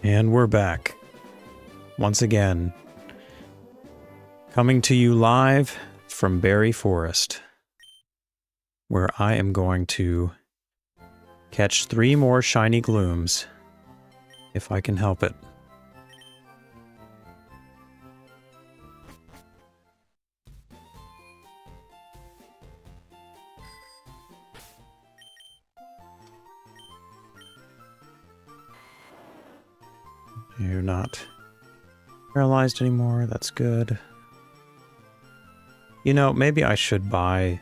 And we're back. Once again. Coming to you live from Berry Forest. Where I am going to catch 3 more shiny glooms. If I can help it. You're not paralyzed anymore. That's good. You know, maybe I should buy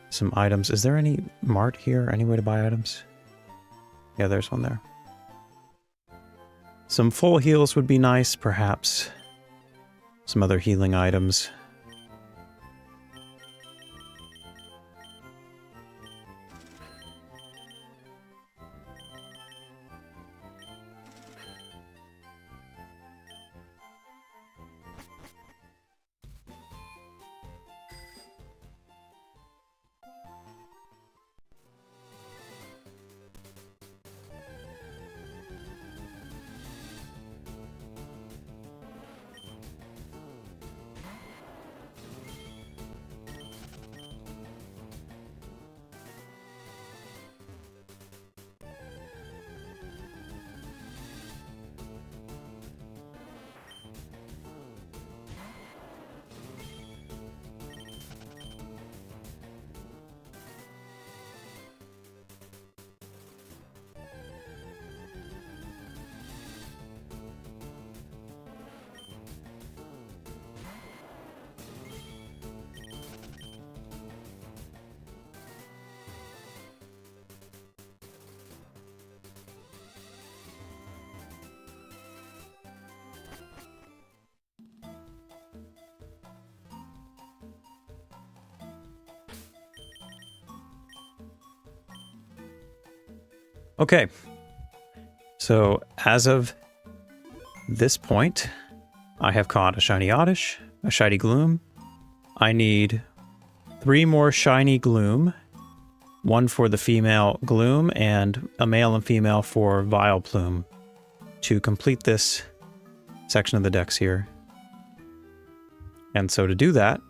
some items. Is there any mart here? Any way to buy items? Yeah, there's one there. Some full heals would be nice, perhaps. Some other healing items. Okay, so as of this point, I have caught a shiny Oddish, a shiny Gloom. I need 3 more shiny Gloom, 1 for the female Gloom, and a male and female for Vileplume to complete this section of the dex here. And so to do that,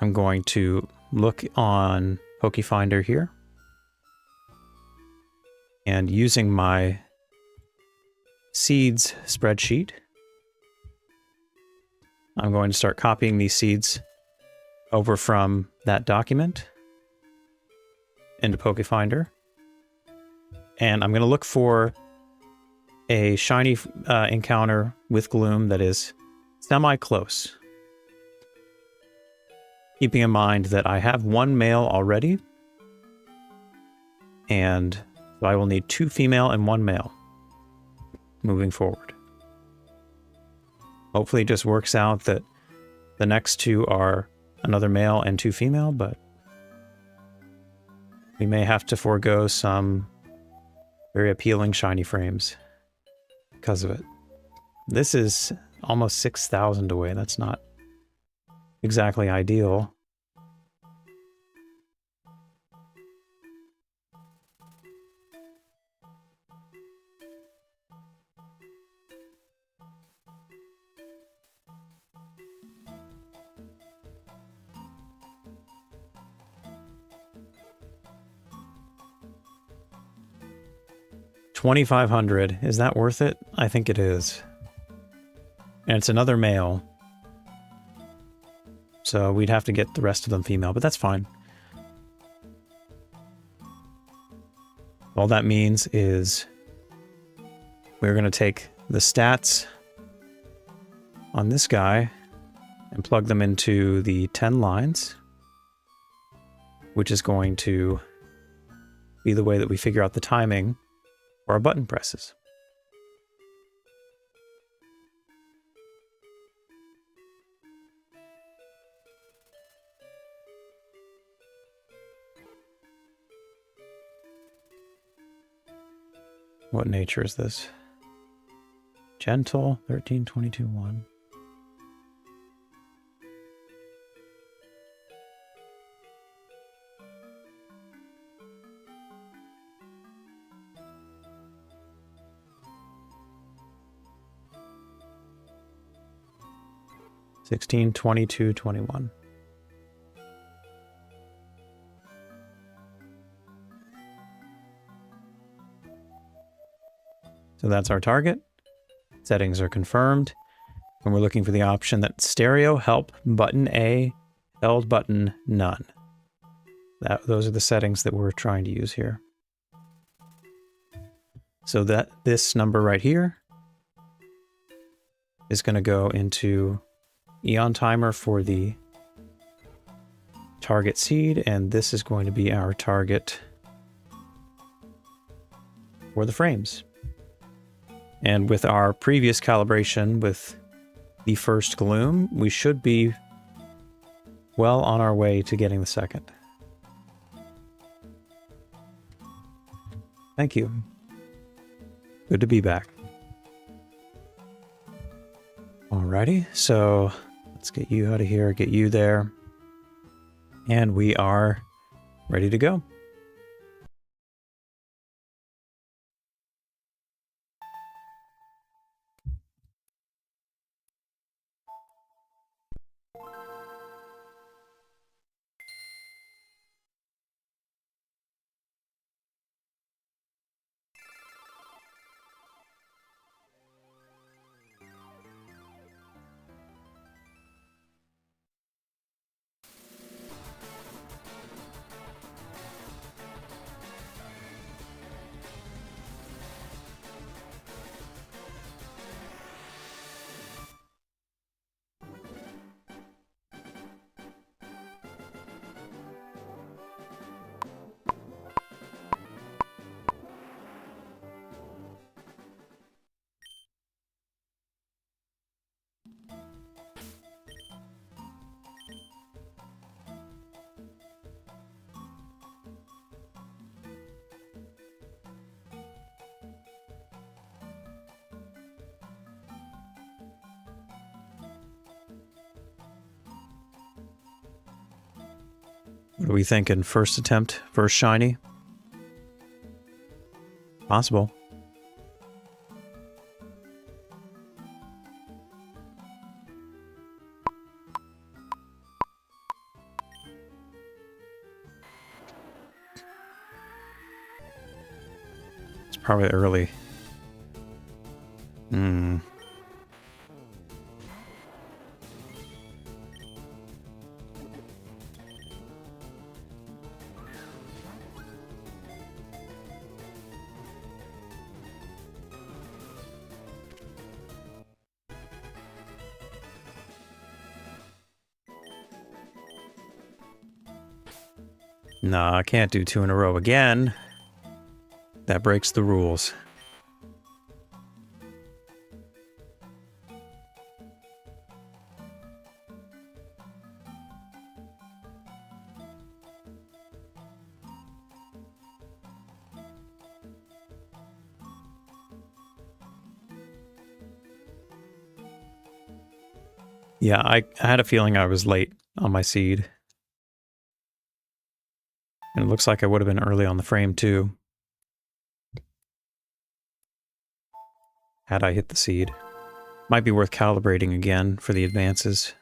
I'm going to look on Pokefinder here. And using my seeds spreadsheet, I'm going to start copying these seeds over from that document into Pokefinder. And I'm going to look for a shiny encounter with Gloom that is semi-close. Keeping in mind that I have 1 male already. And so I will need 2 female and 1 male moving forward. Hopefully it just works out that the next 2 are another male and 2 female, but we may have to forego some very appealing shiny frames because of it. This is almost 6,000 away. That's not exactly ideal. $2,500. Is that worth it? I think it is. And it's another male. So we'd have to get the rest of them female, but that's fine. All that means is we're going to take the stats on this guy and plug them into the 10 lines, which is going to be the way that we figure out the timing for our button presses. What nature is this? Gentle, 13, 22, 1. 16, 22, 21. So that's our target. Settings are confirmed. And we're looking for the option that stereo help button A, held button none. Those are the settings that we're trying to use here. So that this number right here is going to go into Eon Timer for the target seed, and this is going to be our target for the frames. And with our previous calibration with the first Gloom, we should be well on our way to getting the second. Thank you. Good to be back. Alrighty, so let's get you out of here, get you there. And we are ready to go. What are we thinking? First attempt, first shiny? Possible. It's probably early. Nah, I can't do 2 in a row again. That breaks the rules. Yeah, I had a feeling I was late on my seed. And it looks like I would have been early on the frame too, had I hit the seed. Might be worth calibrating again for the advances.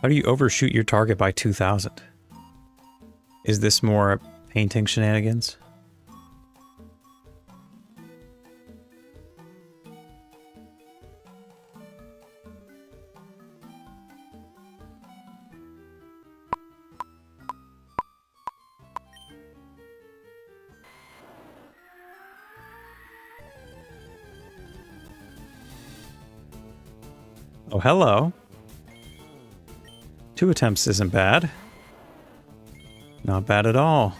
How do you overshoot your target by 2,000? Is this more painting shenanigans? Oh, hello. 2 attempts isn't bad. Not bad at all.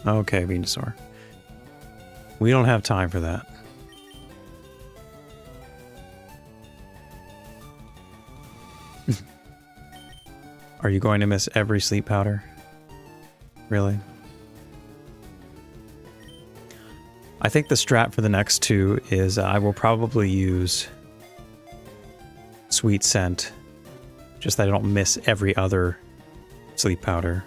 Okay, Venusaur. We don't have time for that. Are you going to miss every sleep powder? Really? I think the strat for the next 2 is I will probably use Sweet Scent, just that I don't miss every other sleep powder.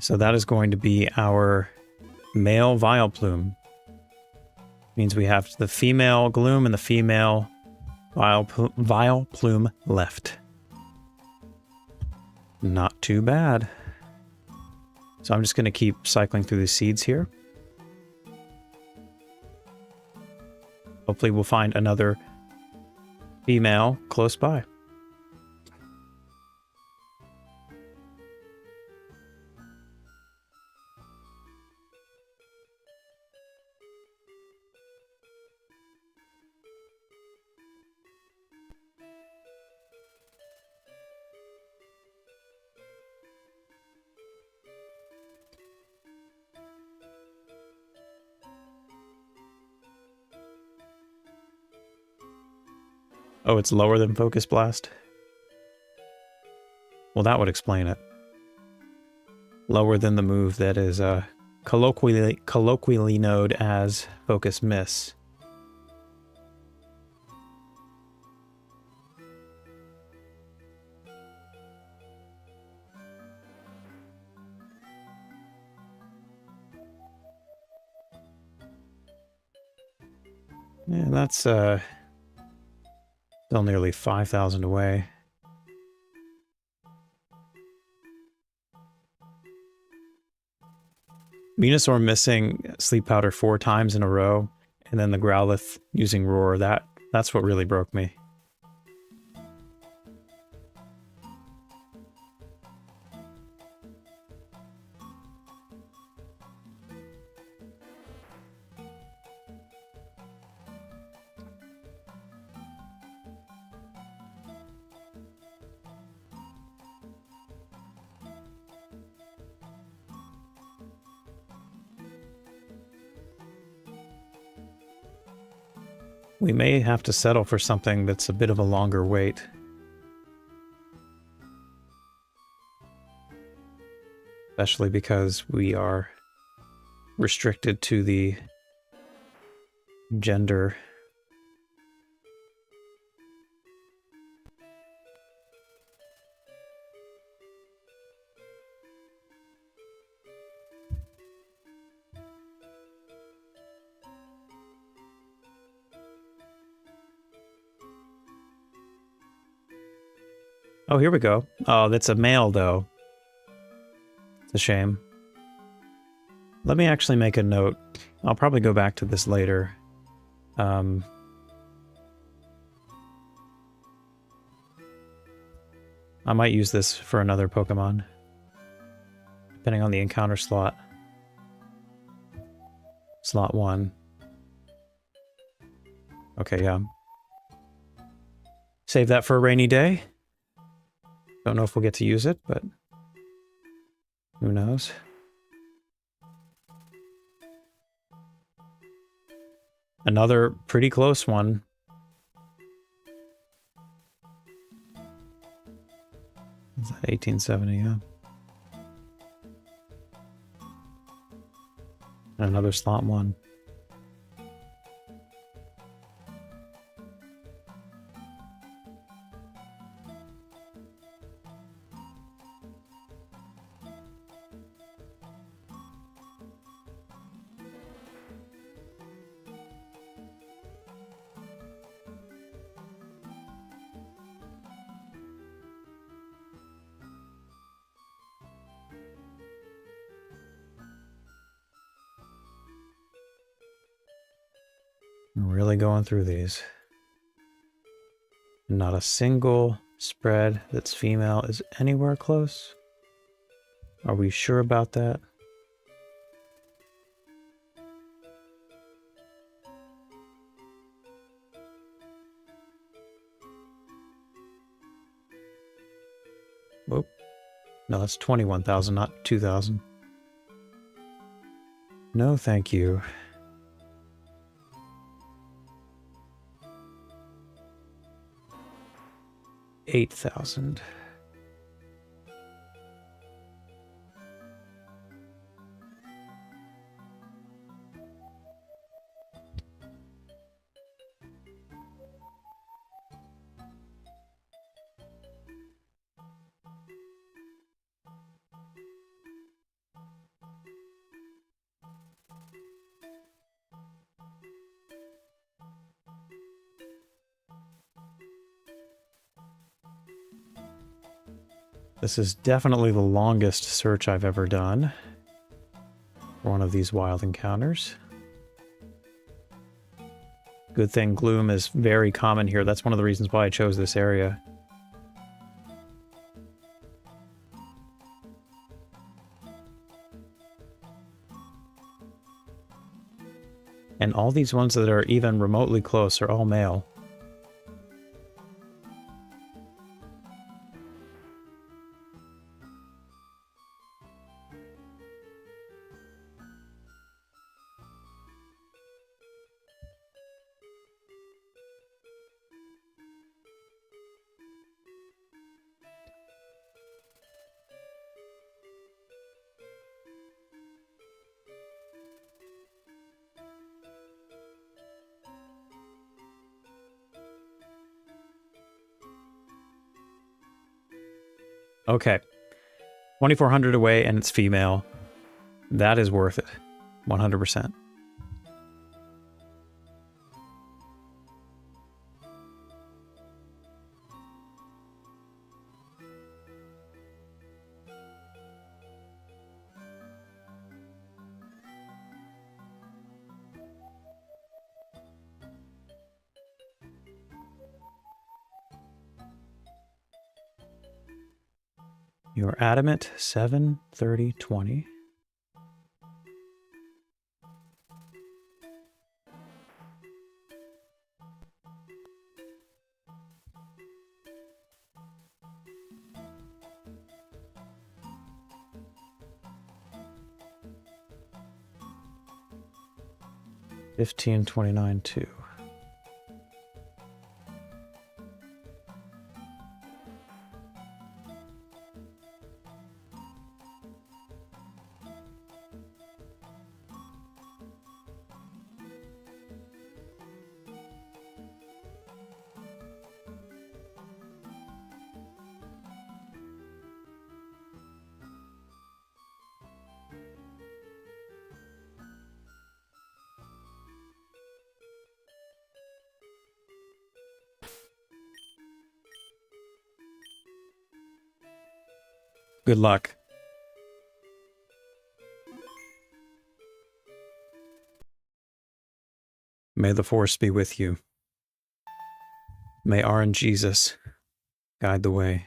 So that is going to be our male Vileplume. Means we have the female Gloom and the female Vileplume left. Not too bad. So I'm just going to keep cycling through the seeds here. Hopefully we'll find another female close by. Oh, it's lower than Focus Blast? Well, that would explain it. Lower than the move that is colloquially known as Focus Miss. Yeah, that's still nearly 5,000 away. Venusaur missing Sleep Powder 4 times in a row, and then the Growlithe using Roar, that's what really broke me. We may have to settle for something that's a bit of a longer wait. Especially because we are restricted to the gender. Oh, here we go. Oh, that's a male, though. It's a shame. Let me actually make a note. I'll probably go back to this later. I might use this for another Pokemon, depending on the encounter slot. Slot 1. Okay, yeah. Save that for a rainy day. Don't know if we'll get to use it, but who knows? Another pretty close one. Is that 1870? Yeah. And another slot one. I'm really going through these. Not a single spread that's female is anywhere close. Are we sure about that? Whoop. No, that's 21,000, not 2,000. No, thank you. 8,000. This is definitely the longest search I've ever done for one of these wild encounters. Good thing gloom is very common here. That's one of the reasons why I chose this area. And all these ones that are even remotely close are all male. Okay. 2,400 away and it's female. That is worth it. 100%. You're adamant. 7, 30, 20. $15, 29, 2. Good luck. May the Force be with you. May RN Jesus guide the way.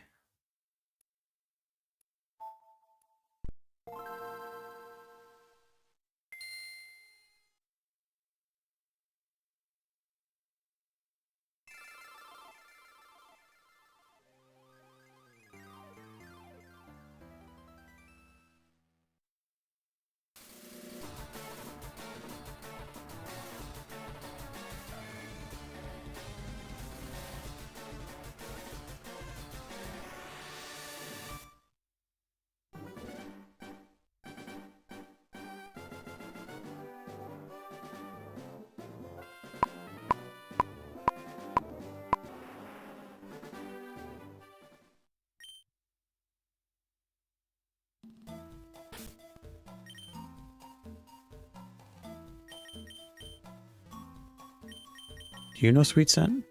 Do you know Sweet Scent?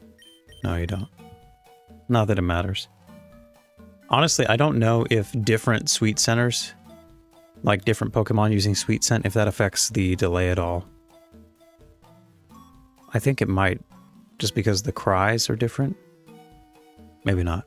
No, you don't. Not that it matters. Honestly, I don't know if different Sweet Scenters, like different Pokemon using Sweet Scent, if that affects the delay at all. I think it might, just because the cries are different. Maybe not.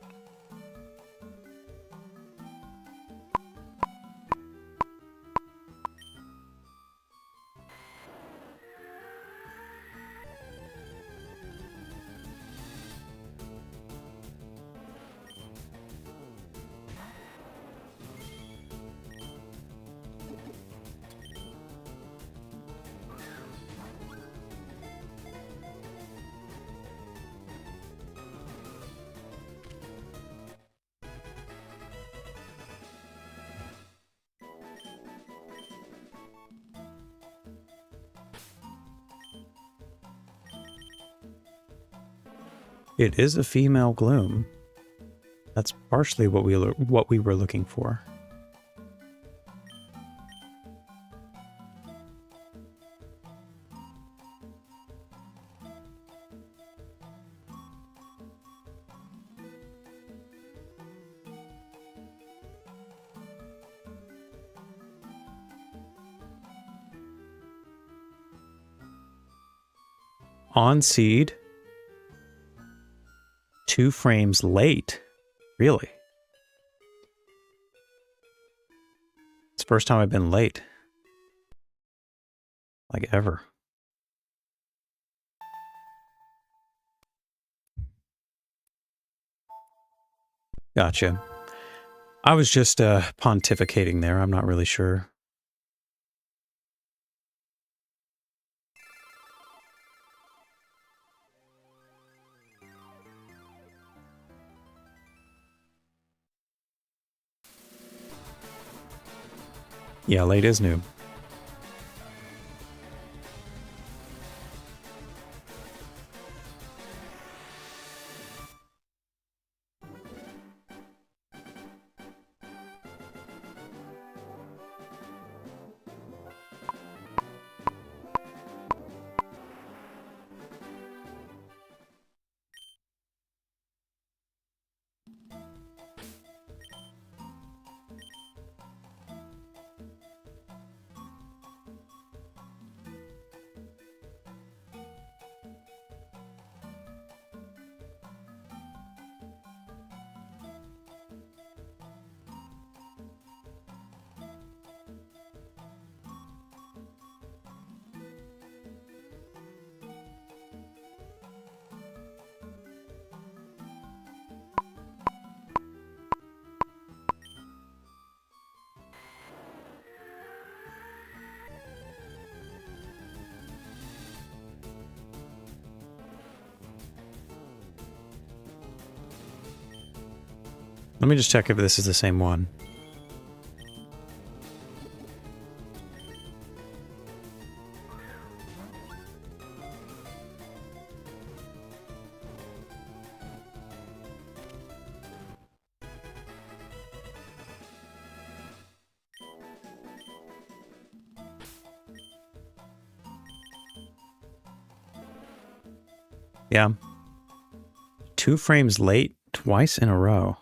It is a female Gloom. That's partially what we were looking for. On seed. 2 frames late. Really? It's the first time I've been late. Like ever. Gotcha. I was just pontificating there. I'm not really sure. Yeah, late is new. Let me just check if this is the same one. Yeah. 2 frames late twice in a row.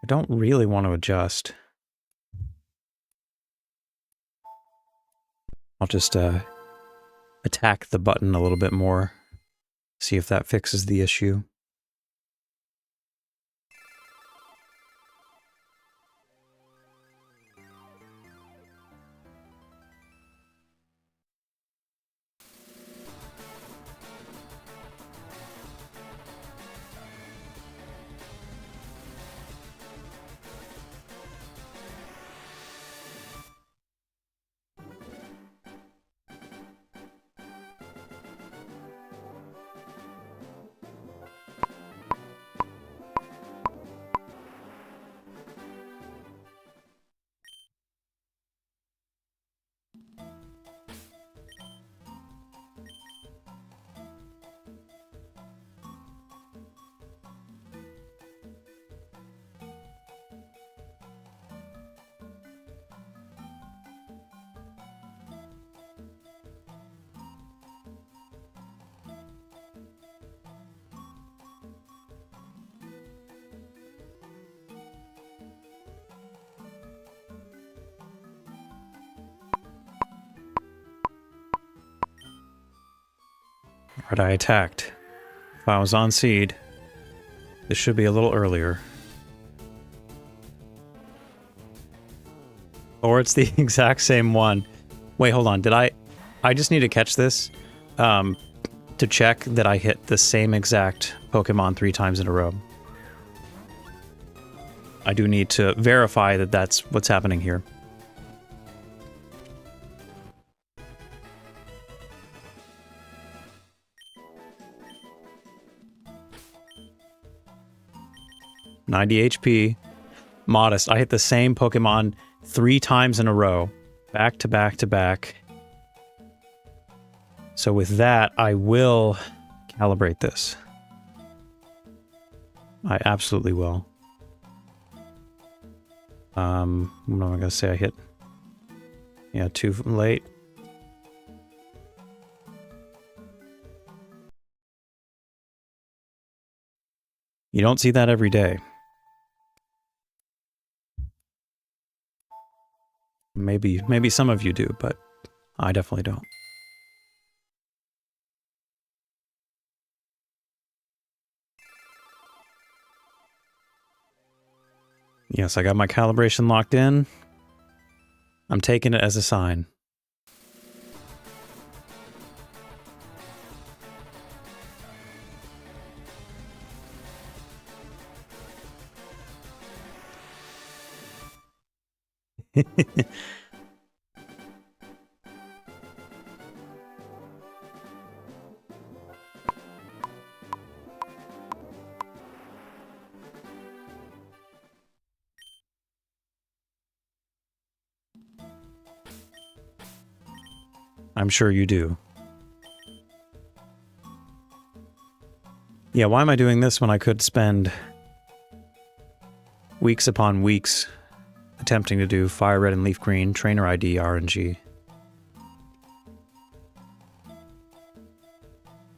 I don't really want to adjust. I'll just attack the button a little bit more. See if that fixes the issue. Alright, I attacked. If I was on seed, this should be a little earlier. Or it's the exact same one. Wait, hold on. Did I just need to catch this to check that I hit the same exact Pokemon 3 times in a row. I do need to verify that that's what's happening here. $90 HP. Modest. I hit the same Pokemon 3 times in a row. Back to back to back. So with that, I will calibrate this. I absolutely will. What am I going to say? I hit... Yeah, too late. You don't see that every day. Maybe some of you do, but I definitely don't. Yes, I got my calibration locked in. I'm taking it as a sign. I'm sure you do. Yeah, why am I doing this when I could spend weeks upon weeks attempting to do Fire Red and Leaf Green, Trainer ID, RNG?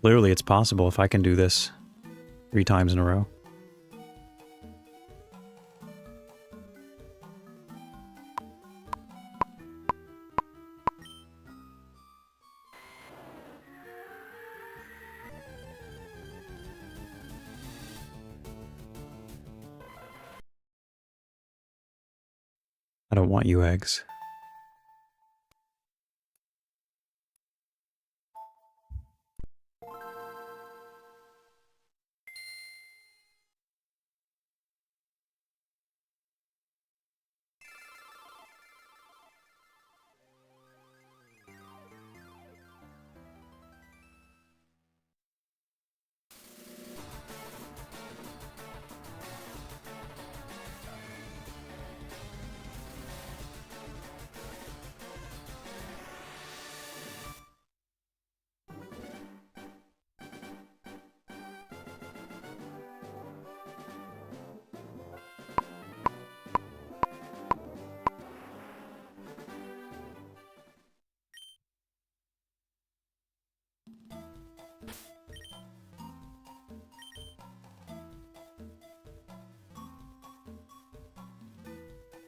Literally, it's possible if I can do this 3 times in a row. I don't want you eggs.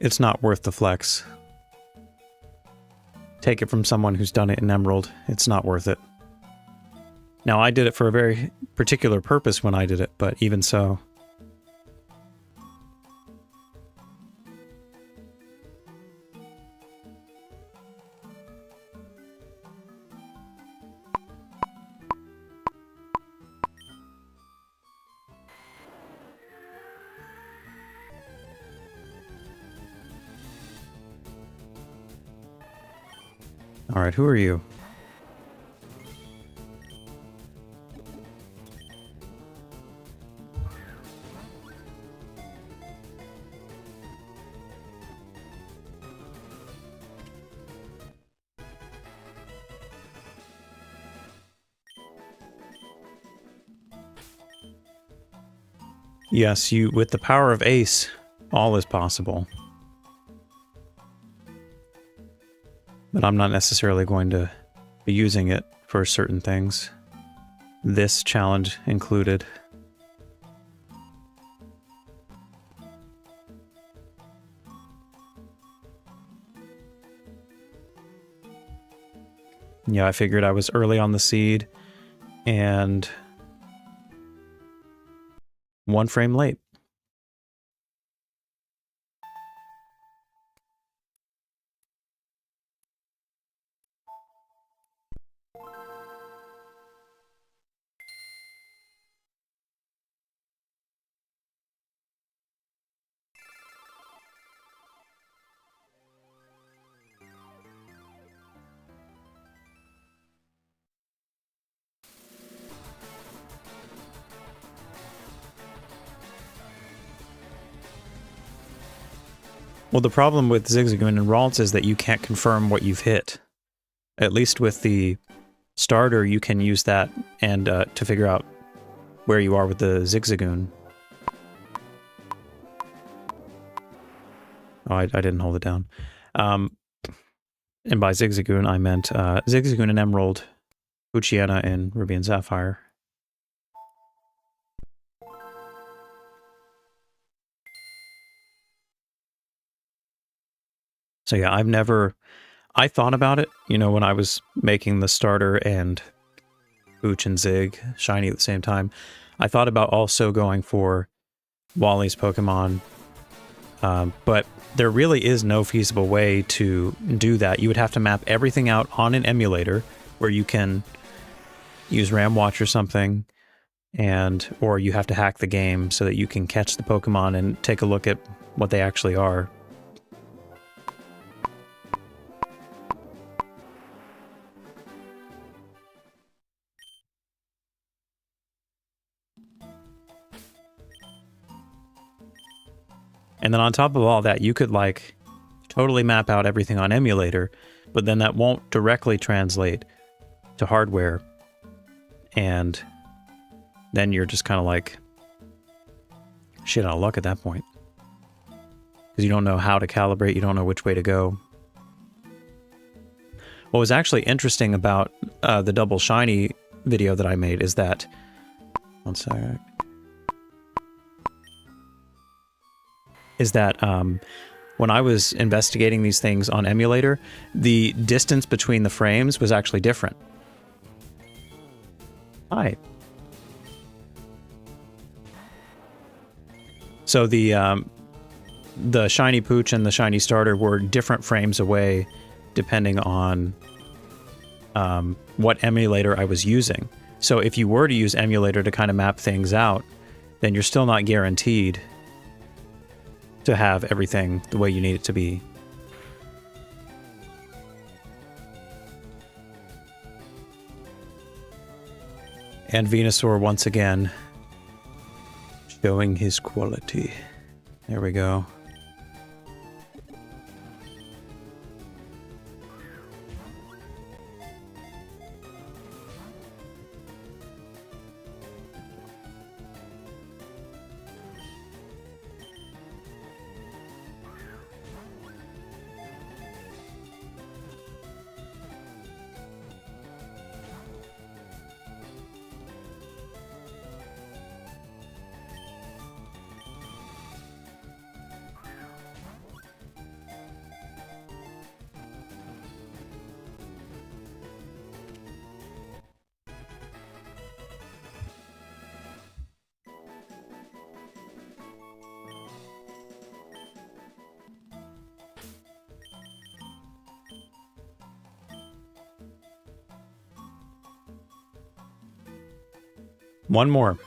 It's not worth the flex. Take it from someone who's done it in Emerald. It's not worth it. Now, I did it for a very particular purpose when I did it, but even so... Alright, who are you? Yes, you, with the power of Ace, all is possible. But I'm not necessarily going to be using it for certain things. This challenge included. Yeah, I figured I was early on the seed. And 1 frame late. Well, the problem with Zigzagoon and Ralts is that you can't confirm what you've hit. At least with the starter, you can use that and to figure out where you are with the Zigzagoon. Oh, I didn't hold it down. And by Zigzagoon, I meant Zigzagoon and Emerald, Poochyena and Ruby and Sapphire. So yeah, I thought about it, you know, when I was making the starter and Pooch and Zig shiny at the same time. I thought about also going for Wally's Pokemon, but there really is no feasible way to do that. You would have to map everything out on an emulator where you can use RamWatch or something, or you have to hack the game so that you can catch the Pokemon and take a look at what they actually are. And then on top of all that, you could like totally map out everything on emulator, but then that won't directly translate to hardware. And then you're just kind of like shit out of luck at that point. Because you don't know how to calibrate, you don't know which way to go. What was actually interesting about the double shiny video that I made is that... One sec. Is that when I was investigating these things on emulator, the distance between the frames was actually different. Hi. So the shiny Pooch and the shiny starter were different frames away depending on what emulator I was using. So if you were to use emulator to kind of map things out, then you're still not guaranteed to have everything the way you need it to be. And Venusaur once again showing his quality. There we go. One more.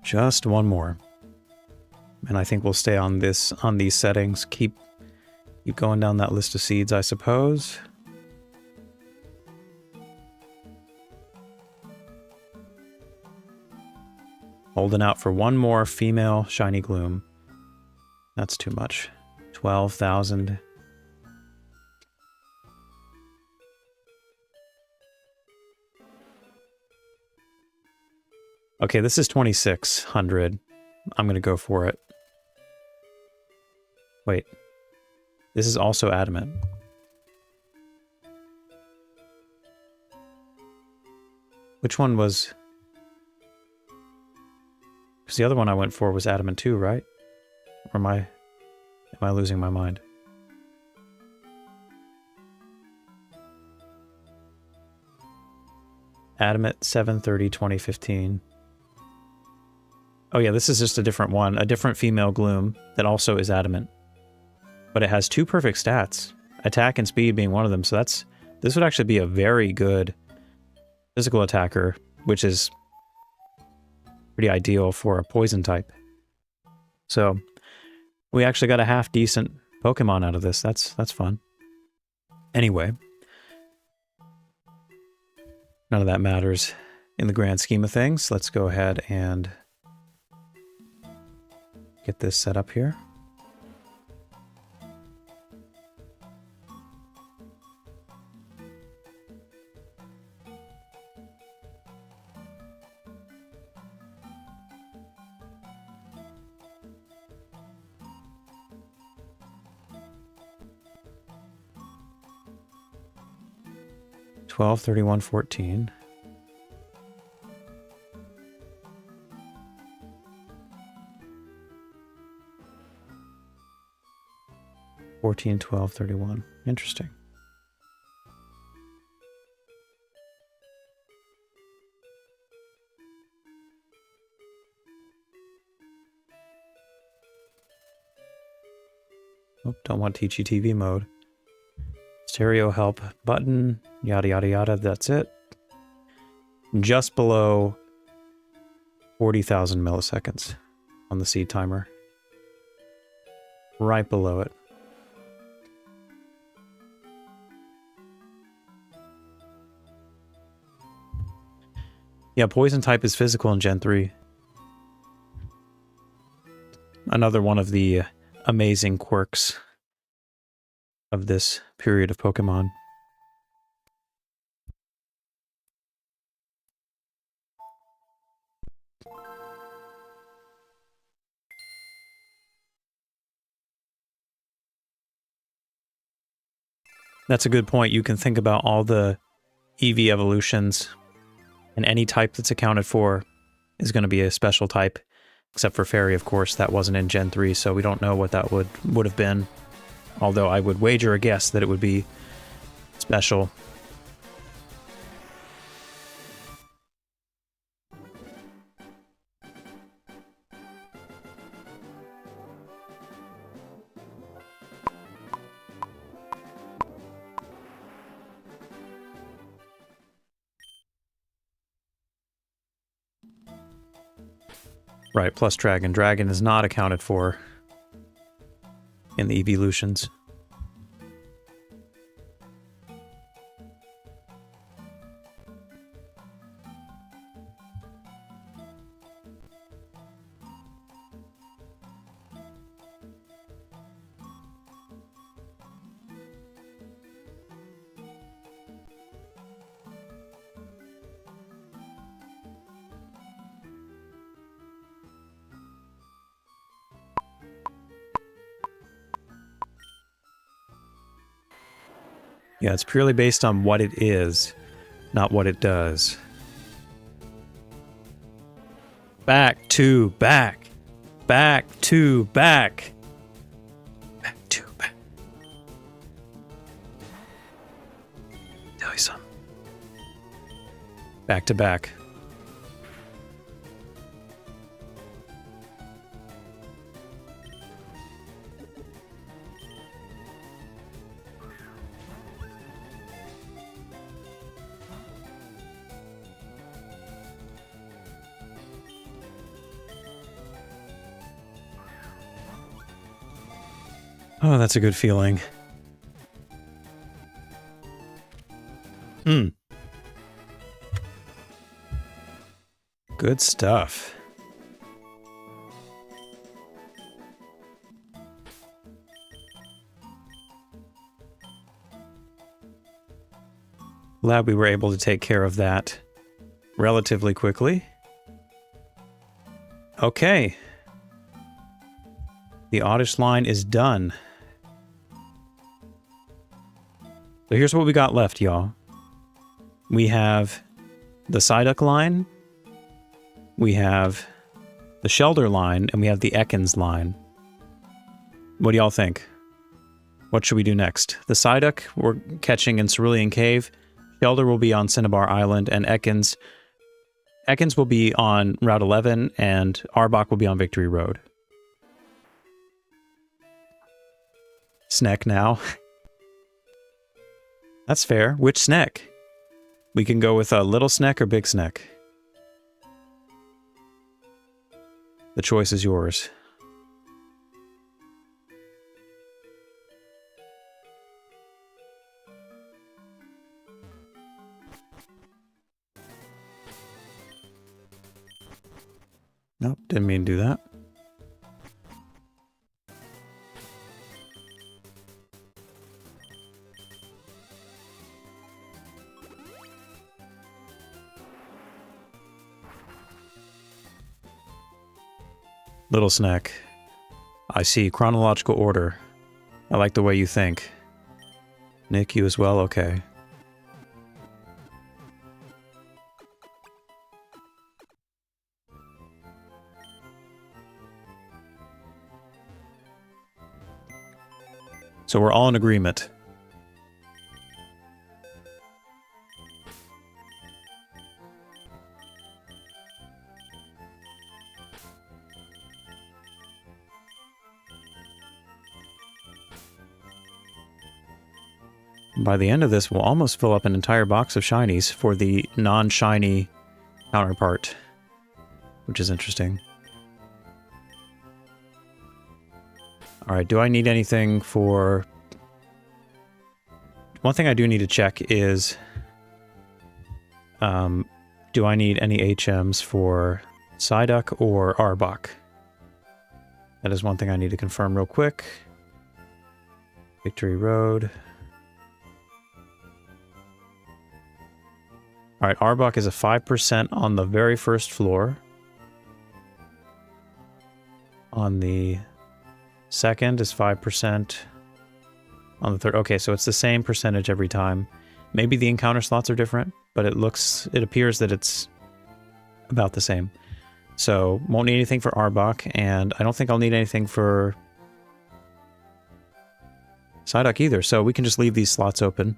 Just one more. And I think we'll stay on these settings. Keep going down that list of seeds, I suppose. Holding out for one more female shiny gloom. That's too much. 12,000. Okay, this is 2,600. I'm gonna go for it. Wait. This is also adamant. Which one was... Because the other one I went for was adamant too, right? Or am I losing my mind? Adamant 7/30/2015. Oh yeah, this is just a different one. A different female Gloom that also is Adamant. But it has 2 perfect stats. Attack and speed being one of them. So this would actually be a very good physical attacker, which is pretty ideal for a poison type. So we actually got a half decent Pokemon out of this. That's fun. Anyway, none of that matters in the grand scheme of things. Let's go ahead and get this set up here. Twelve 31/14. Fourteen 12/31. Interesting. Oh, don't want TGTV mode. Stereo help button, yada yada yada, that's it. Just below 40,000 milliseconds on the seed timer. Right below it. Yeah, poison type is physical in Gen 3. Another one of the amazing quirks of this period of Pokemon. That's a good point. You can think about all the EV evolutions, and any type that's accounted for is going to be a special type, except for Fairy, of course. That wasn't in Gen 3, so we don't know what that would have been. Although I would wager a guess that it would be special. Right, plus Dragon. Dragon is not accounted for in the evolutions. Yeah, it's purely based on what it is, not what it does. Back to back. Back to back. Back to back. Tell you something. Back to back. Oh, that's a good feeling. Good stuff. Glad we were able to take care of that relatively quickly. Okay. The Oddish line is done. So here's what we got left, y'all. We have the Psyduck line, we have the Shelder line, and we have the Ekans line. What do y'all think? What should we do next? The Psyduck we're catching in Cerulean Cave. Shelder will be on Cinnabar Island, and Ekans will be on Route 11, and Arbok will be on Victory Road. Sneck now. That's fair. Which Sneck? We can go with a little Sneck or big Sneck. The choice is yours. Nope, didn't mean to do that. Little Snack. I see. Chronological order. I like the way you think. Nick, you as well? Okay. So we're all in agreement. By the end of this, we'll almost fill up an entire box of shinies for the non-shiny counterpart, which is interesting. Alright, do I need anything for... One thing I do need to check is... do I need any HMs for Psyduck or Arbok? That is one thing I need to confirm real quick. Victory Road. Alright, Arbok is a 5% on the very first floor. On the second is 5%. On the third... Okay, so it's the same percentage every time. Maybe the encounter slots are different, but it appears that it's about the same. So, won't need anything for Arbok, and I don't think I'll need anything for Psyduck either, so we can just leave these slots open.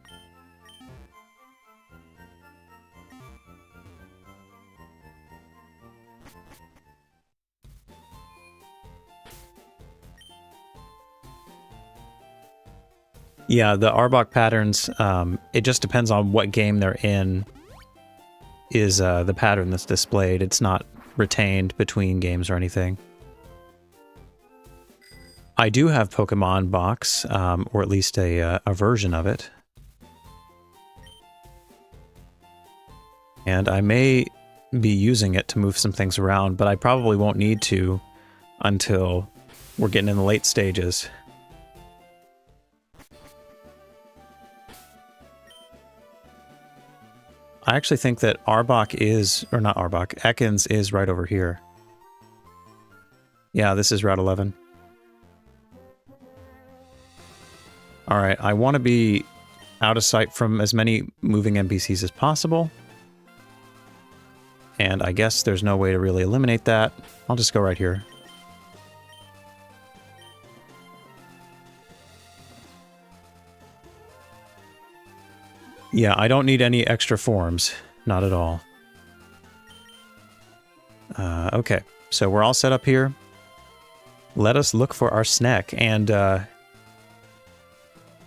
Yeah, the Arbok patterns, it just depends on what game they're in is the pattern that's displayed. It's not retained between games or anything. I do have Pokemon Box, or at least a version of it. And I may be using it to move some things around, but I probably won't need to until we're getting in the late stages. I actually think that Arbok is, or not Arbok, Ekans is right over here. Yeah, this is Route 11. Alright, I want to be out of sight from as many moving NPCs as possible. And I guess there's no way to really eliminate that. I'll just go right here. Yeah, I don't need any extra forms. Not at all. Okay, so we're all set up here. Let us look for our snack. And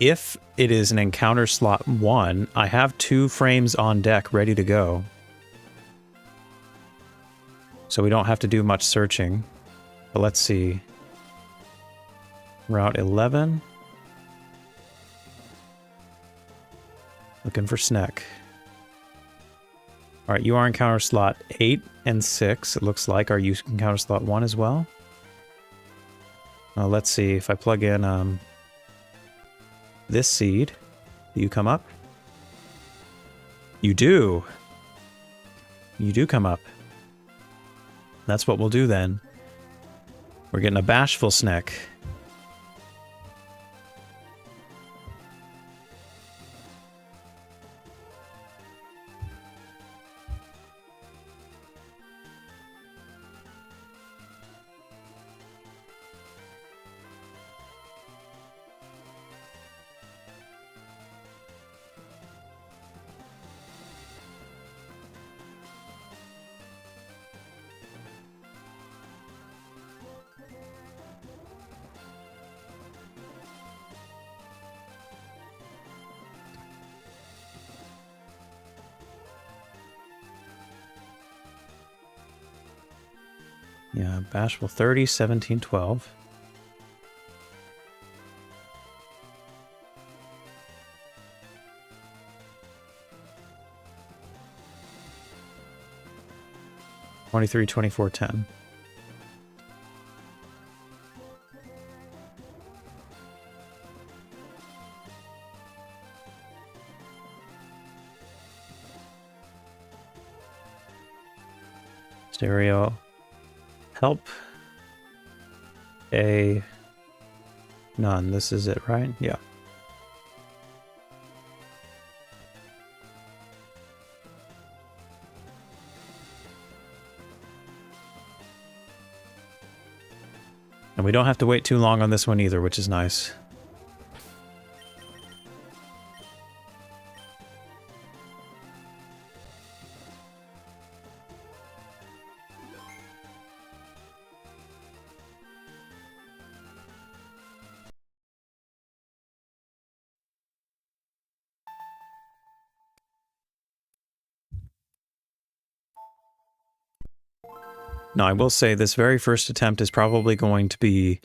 if it is an encounter slot 1, I have 2 frames on deck ready to go. So we don't have to do much searching. But let's see. Route 11. Looking for snack. Alright, you are encounter slot 8 and 6, it looks like. Are you encounter slot 1 as well? Let's see, if I plug in this seed, do you come up? You do! You do come up. That's what we'll do then. We're getting a bashful snack. Yeah, Bashful 30, 17, 12. $23, 24, 10. Stereo. Help. A. None. This is it, right? Yeah. And we don't have to wait too long on this one either, which is nice. Now, I will say this very first attempt is probably going to be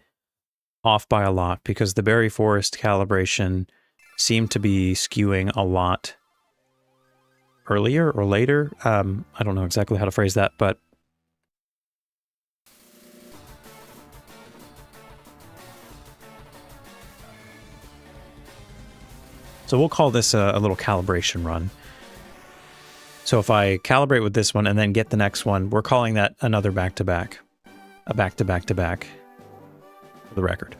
off by a lot because the Berry Forest calibration seemed to be skewing a lot earlier or later. I don't know exactly how to phrase that, but so we'll call this a little calibration run. So if I calibrate with this one and then get the next one, we're calling that another back-to-back. A back-to-back-to-back. For the record.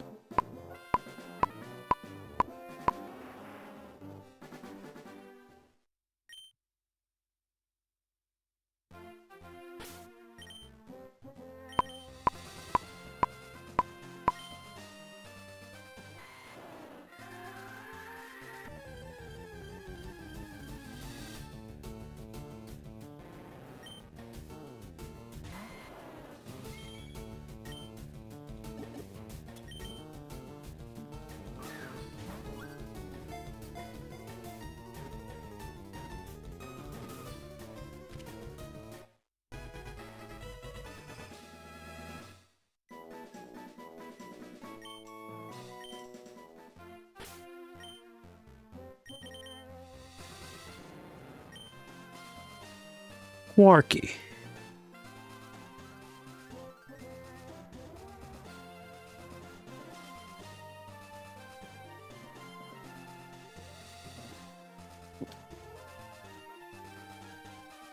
Quarky.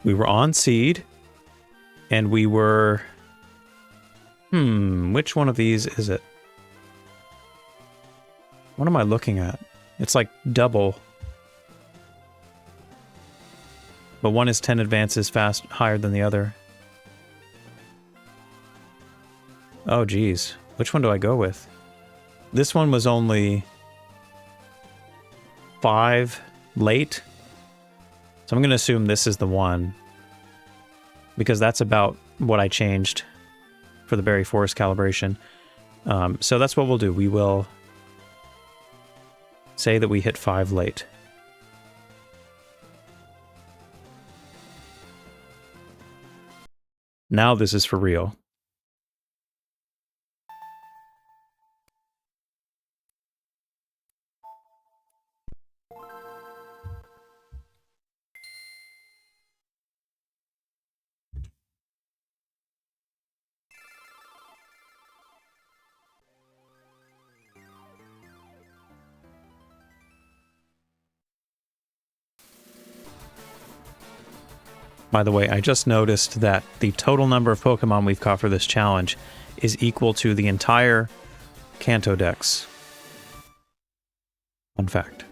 We were on seed, and we were... which one of these is it? What am I looking at? It's like double. But one is 10 advances higher than the other. Oh, geez. Which one do I go with? This one was only 5 late. So I'm going to assume this is the one. Because that's about what I changed for the Berry Forest calibration. So that's what we'll do. We will say that we hit 5 late. Now this is for real. By the way, I just noticed that the total number of Pokemon we've caught for this challenge is equal to the entire Kanto Dex. Fun fact.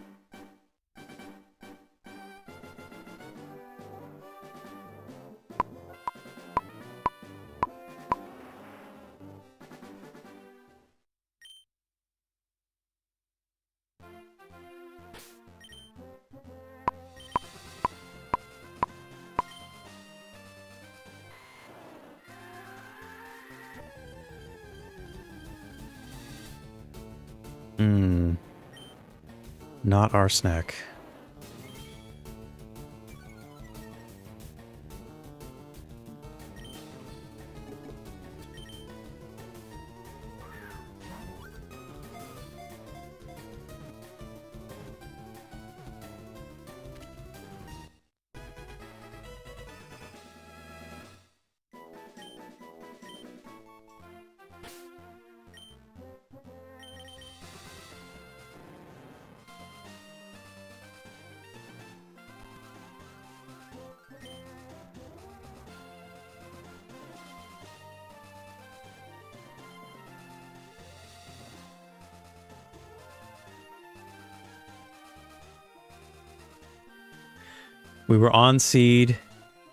Not arsenic. We were on seed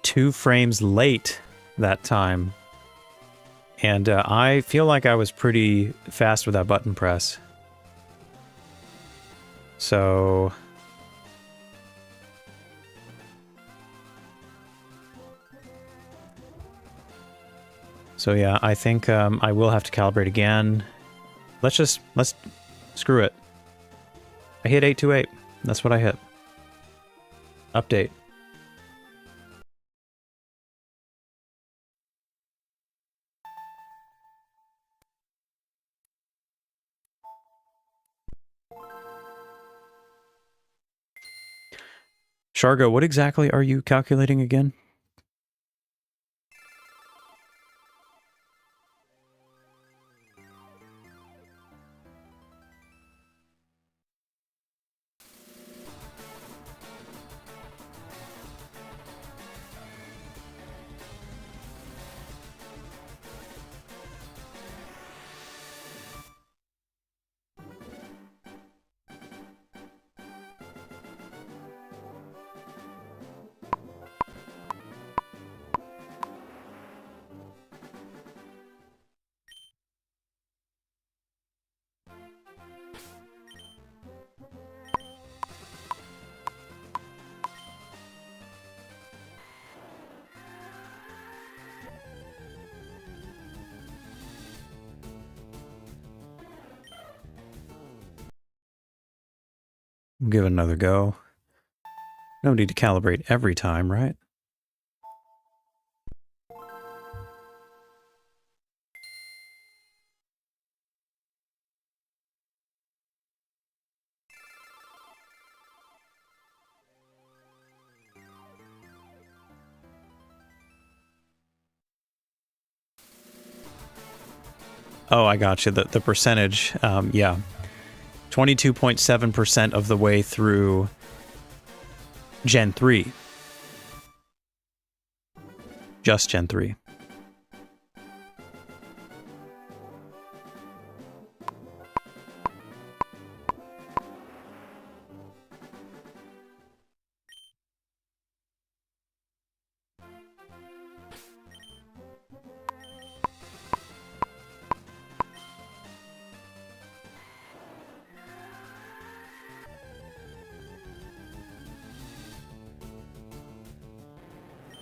2 frames late that time. And I feel like I was pretty fast with that button press. So... So yeah, I think I will have to calibrate again. Let's screw it. I hit 828. That's what I hit. Update. Shargo, what exactly are you calculating again? Give it another go. No need to calibrate every time, right? Oh, I got you. The percentage, yeah. 22.7% of the way through Gen 3. Just Gen 3.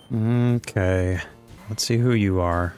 Okay. Let's see who you are.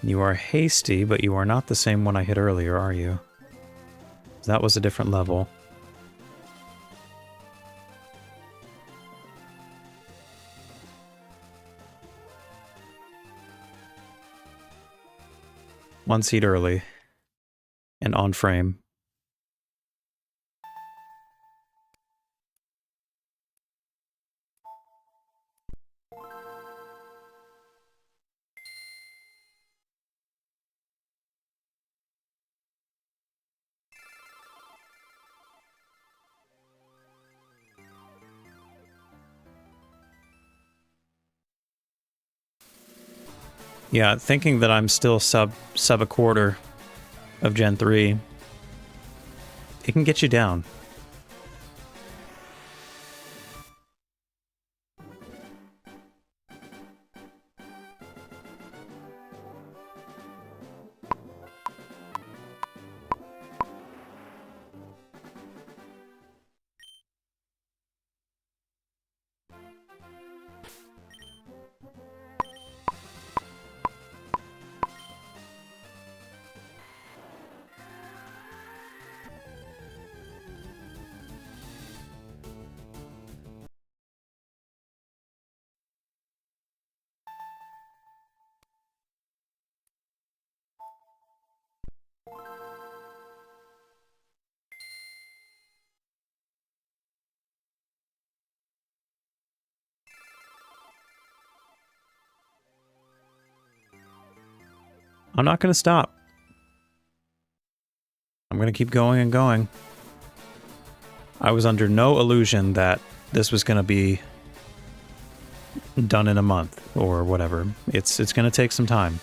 You are hasty, but you are not the same one I hit earlier, are you? That was a different level. One seed early. And on frame. Yeah, thinking that I'm still sub a quarter of Gen 3, it can get you down. I'm not going to stop. I'm going to keep going and going. I was under no illusion that this was going to be done in a month or whatever. It's going to take some time.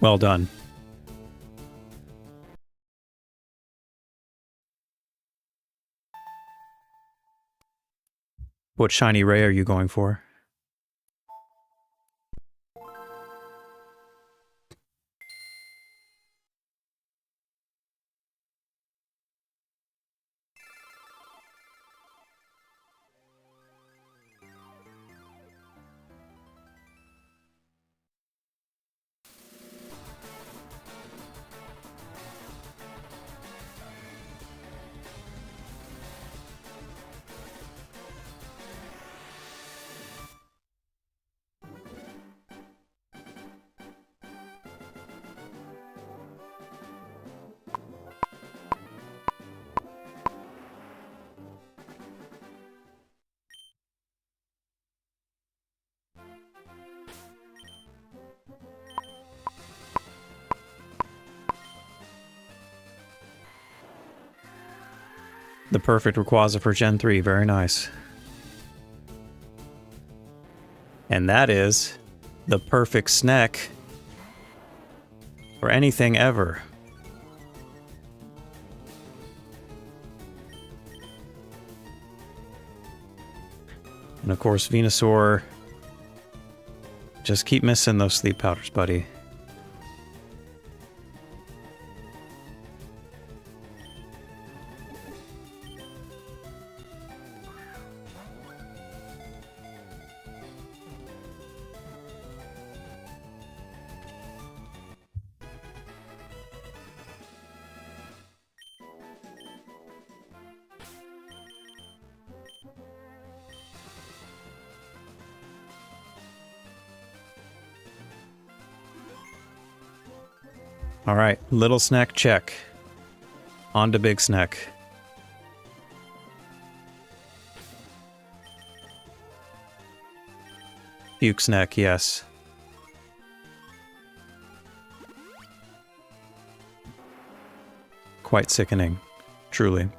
Well done. What shiny ray are you going for? The perfect Rayquaza for Gen 3. Very nice. And that is the perfect snack for anything ever. And of course, Venusaur, just keep missing those sleep powders, buddy. All right, little snack check. On to big snack. Puke snack, yes. Quite sickening, truly.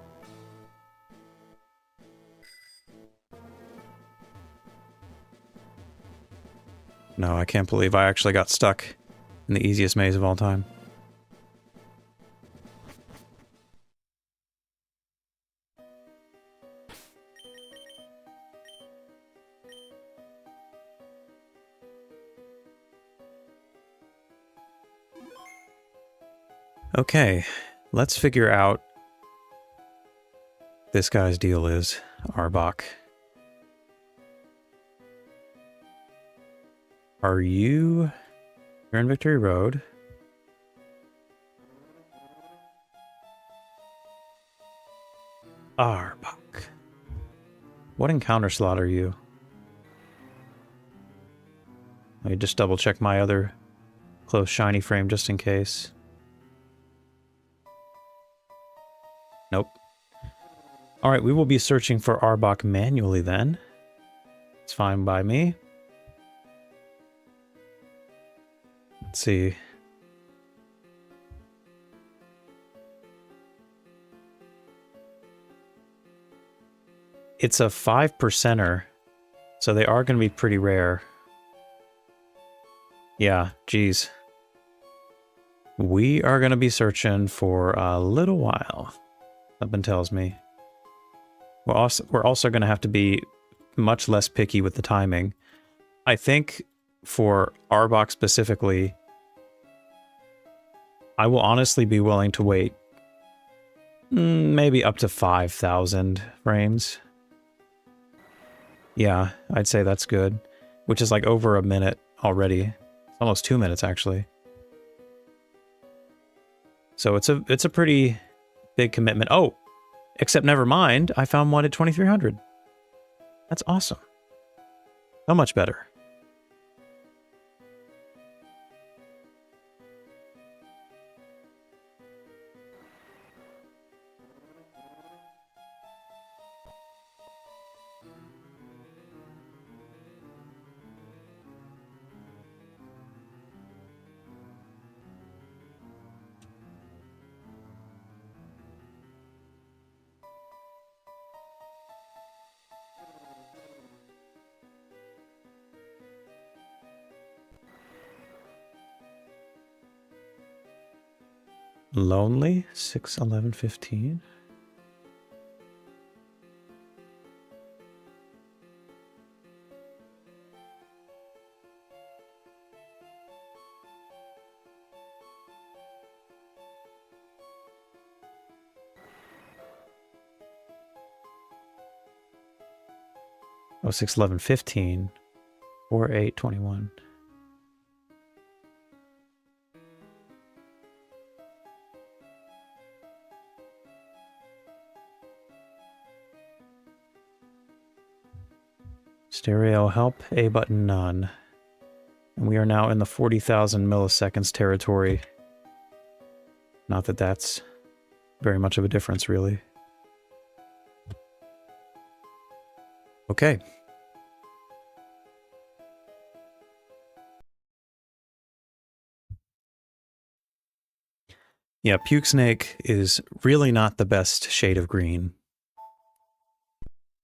No, I can't believe I actually got stuck in the easiest maze of all time. Okay, let's figure out this guy's deal is, Arbok. Are you... You're in Victory Road. Arbok. What encounter slot are you? Let me just double check my other close shiny frame just in case. Nope. Alright, we will be searching for Arbok manually then. It's fine by me. Let's see. It's a 5%er, so they are going to be pretty rare. Yeah, geez. We are going to be searching for a little while, something tells me. We're also going to have to be much less picky with the timing. I think for Arbok specifically, I will honestly be willing to wait maybe up to 5,000 frames. Yeah, I'd say that's good. Which is like over a minute already. Almost 2 minutes, actually. So it's a pretty big commitment. Oh, except never mind. I found one at 2300. That's awesome. So much better. Lonely, 6, 11, 15. Oh, 6, 11, 15. 4, 8, 21. Stereo help, A button none. And we are now in the 40,000 milliseconds territory. Not that that's very much of a difference, really. Okay. Yeah, Puke Snake is really not the best shade of green.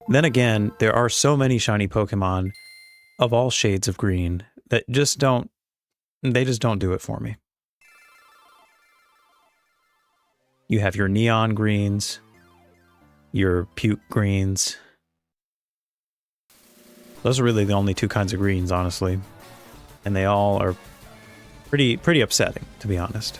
Then again, there are so many shiny Pokemon of all shades of green that just don't do it for me. You have your neon greens, your puke greens. Those are really the only two kinds of greens, honestly. And they all are pretty upsetting, to be honest.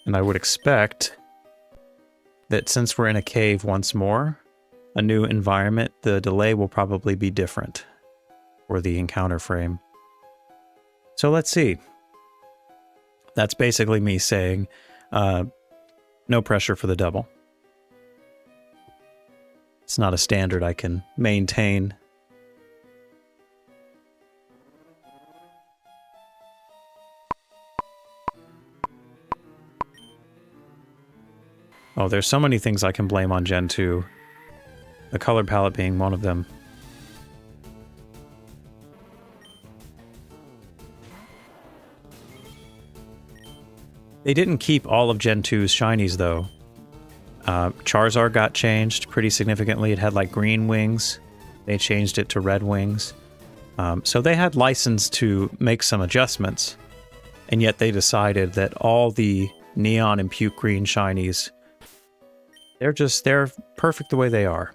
And I would expect that since we're in a cave once more, a new environment, the delay will probably be different for the encounter frame. So let's see. That's basically me saying, no pressure for the double. It's not a standard I can maintain. Oh, there's so many things I can blame on Gen 2. The color palette being one of them. They didn't keep all of Gen 2's shinies, though. Charizard got changed pretty significantly. It had, like, green wings. They changed it to red wings. So they had license to make some adjustments. And yet they decided that all the neon and puke green shinies, they're perfect the way they are.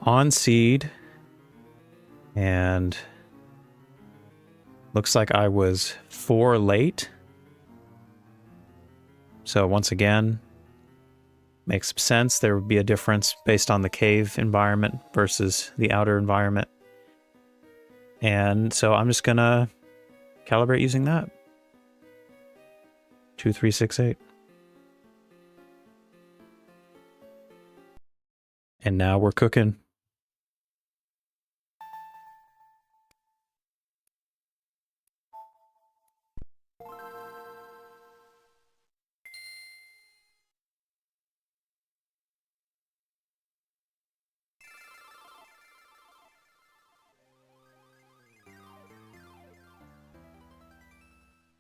On seed, and looks like I was 4 late. So once again, makes sense. There would be a difference based on the cave environment versus the outer environment. And so I'm just gonna calibrate using that. 2368. And now we're cooking.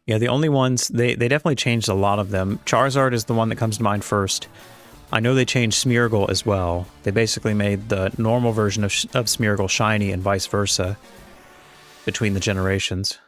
Yeah, the only ones, they definitely changed a lot of them. Charizard is the one that comes to mind first. I know they changed Smeargle as well. They basically made the normal version of Smeargle shiny and vice versa between the generations.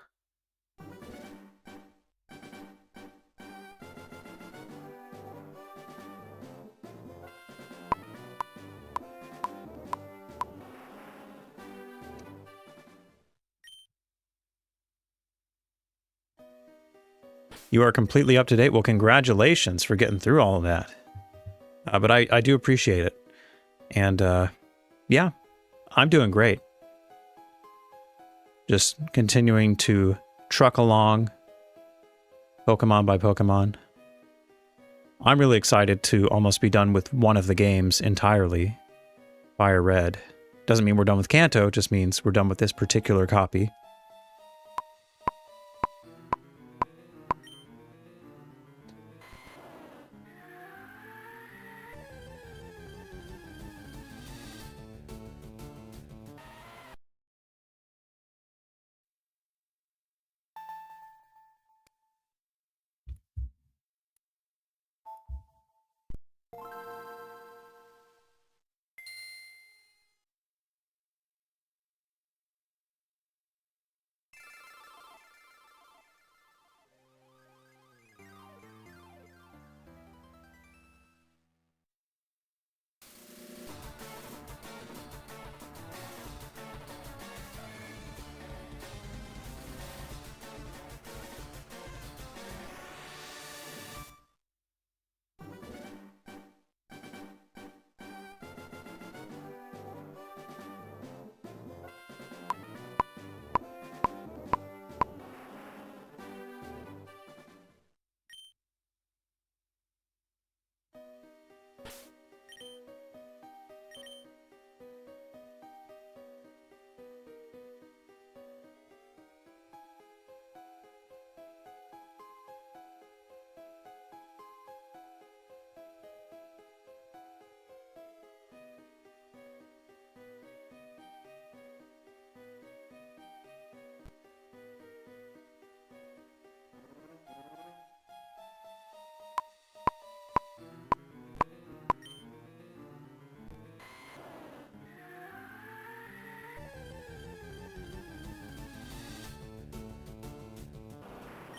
You are completely up to date. Well, congratulations for getting through all of that. But I do appreciate it. And yeah, I'm doing great. Just continuing to truck along, Pokemon by Pokemon. I'm really excited to almost be done with one of the games entirely, Fire Red. Doesn't mean we're done with Kanto, it just means we're done with this particular copy.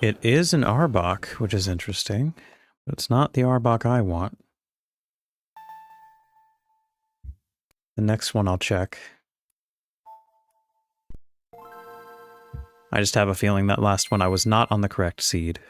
It is an Arbok, which is interesting, but it's not the Arbok I want. The next one I'll check. I just have a feeling that last one I was not on the correct seed.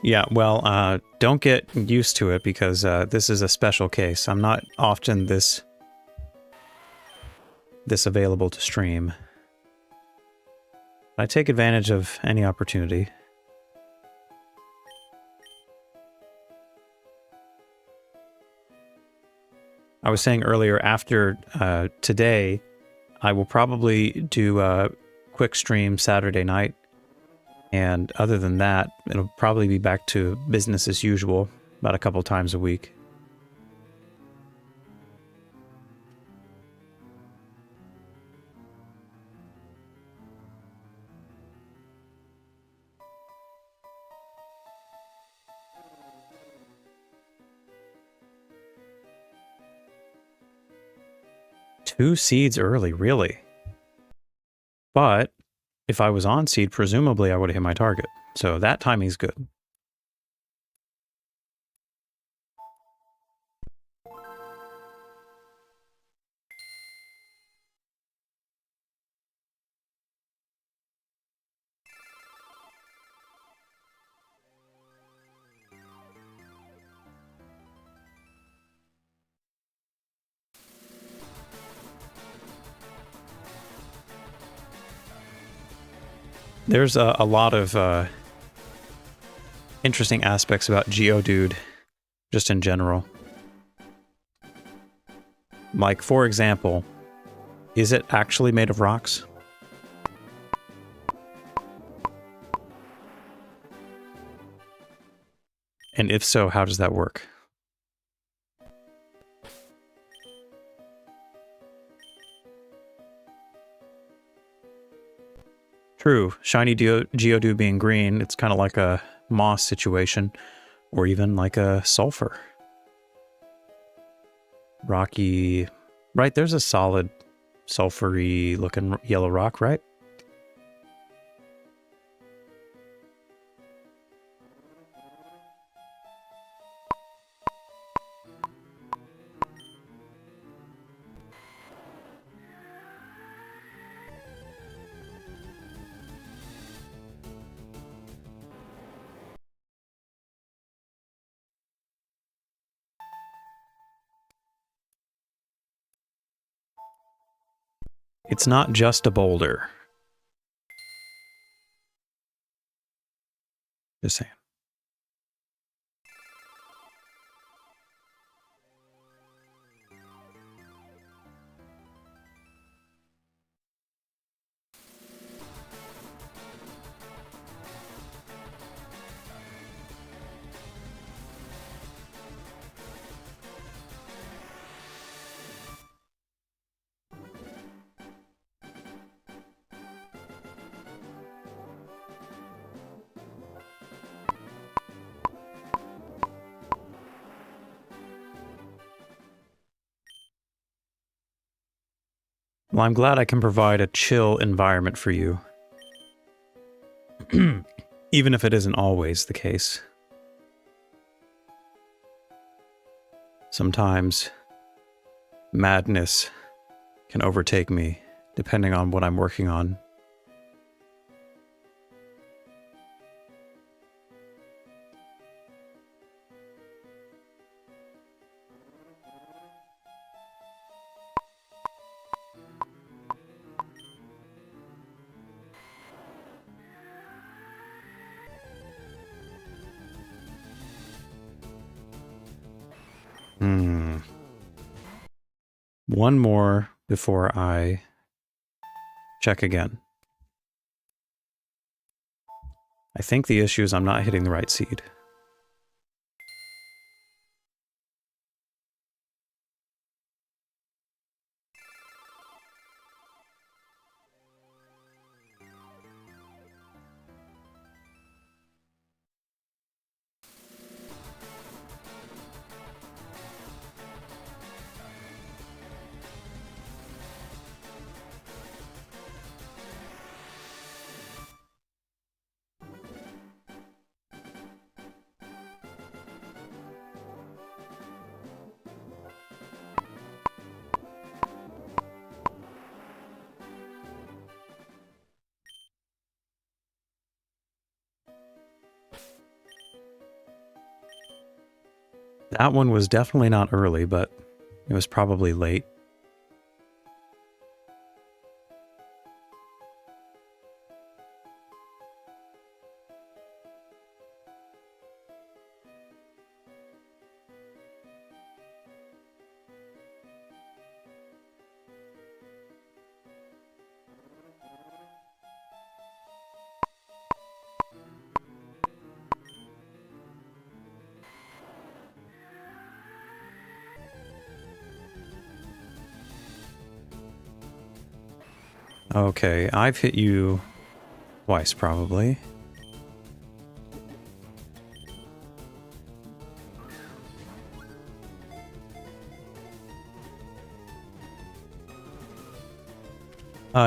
Yeah, well, don't get used to it because this is a special case. I'm not often this available to stream. I take advantage of any opportunity. I was saying earlier, after today, I will probably do a quick stream Saturday night. And other than that, it'll probably be back to business as usual, about a couple times a week. Two seeds early, really? But if I was on seed, presumably I would have hit my target. So that timing's good. There's a lot of interesting aspects about Geodude, just in general. Like, for example, is it actually made of rocks? And if so, how does that work? True, shiny Geodude being green, it's kind of like a moss situation, or even like a sulfur. Rocky... Right, there's a solid sulfury looking yellow rock, right? It's not just a boulder. Just saying. Well, I'm glad I can provide a chill environment for you. Even if it isn't always the case. Sometimes madness can overtake me, depending on what I'm working on. One more before I check again. I think the issue is I'm not hitting the right seed. That one was definitely not early, but it was probably late. Okay, I've hit you twice, probably.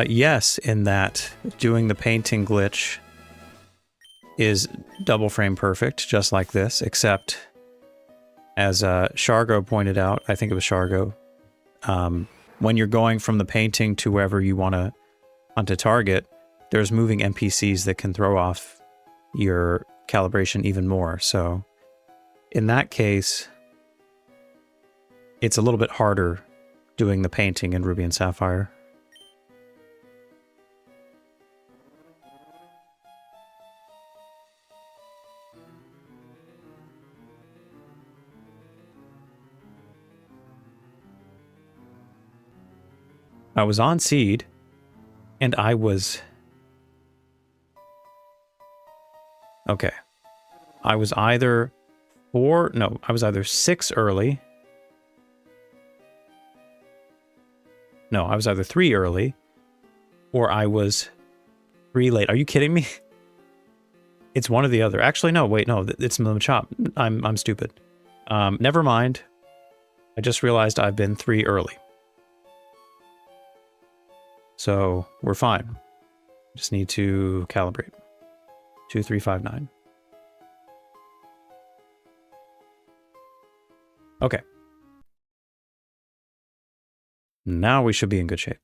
Yes, in that doing the painting glitch is double frame perfect, just like this, except as Shargo pointed out, I think it was Shargo, when you're going from the painting to wherever you want to hunt a target, there's moving NPCs that can throw off your calibration even more. So in that case, it's a little bit harder doing the painting in Ruby and Sapphire. I was on seed, and I was... Okay. I was either 6 early. No, I was either 3 early, or I was 3 late. Are you kidding me? It's one or the other. Actually, no, wait, no, it's Machop. I'm stupid. Never mind. I just realized I've been 3 early. So, we're fine. Just need to calibrate. 2359. Okay. Now we should be in good shape.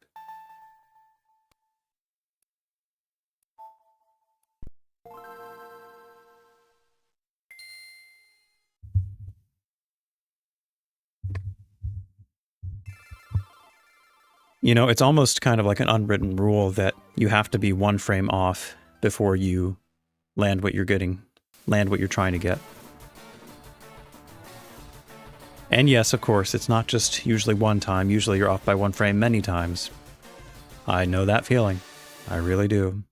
You know, it's almost kind of like an unwritten rule that you have to be 1 frame off before you land what you're getting, land what you're trying to get. And yes, of course, it's not just usually 1 time. Usually you're off by 1 frame many times. I know that feeling. I really do.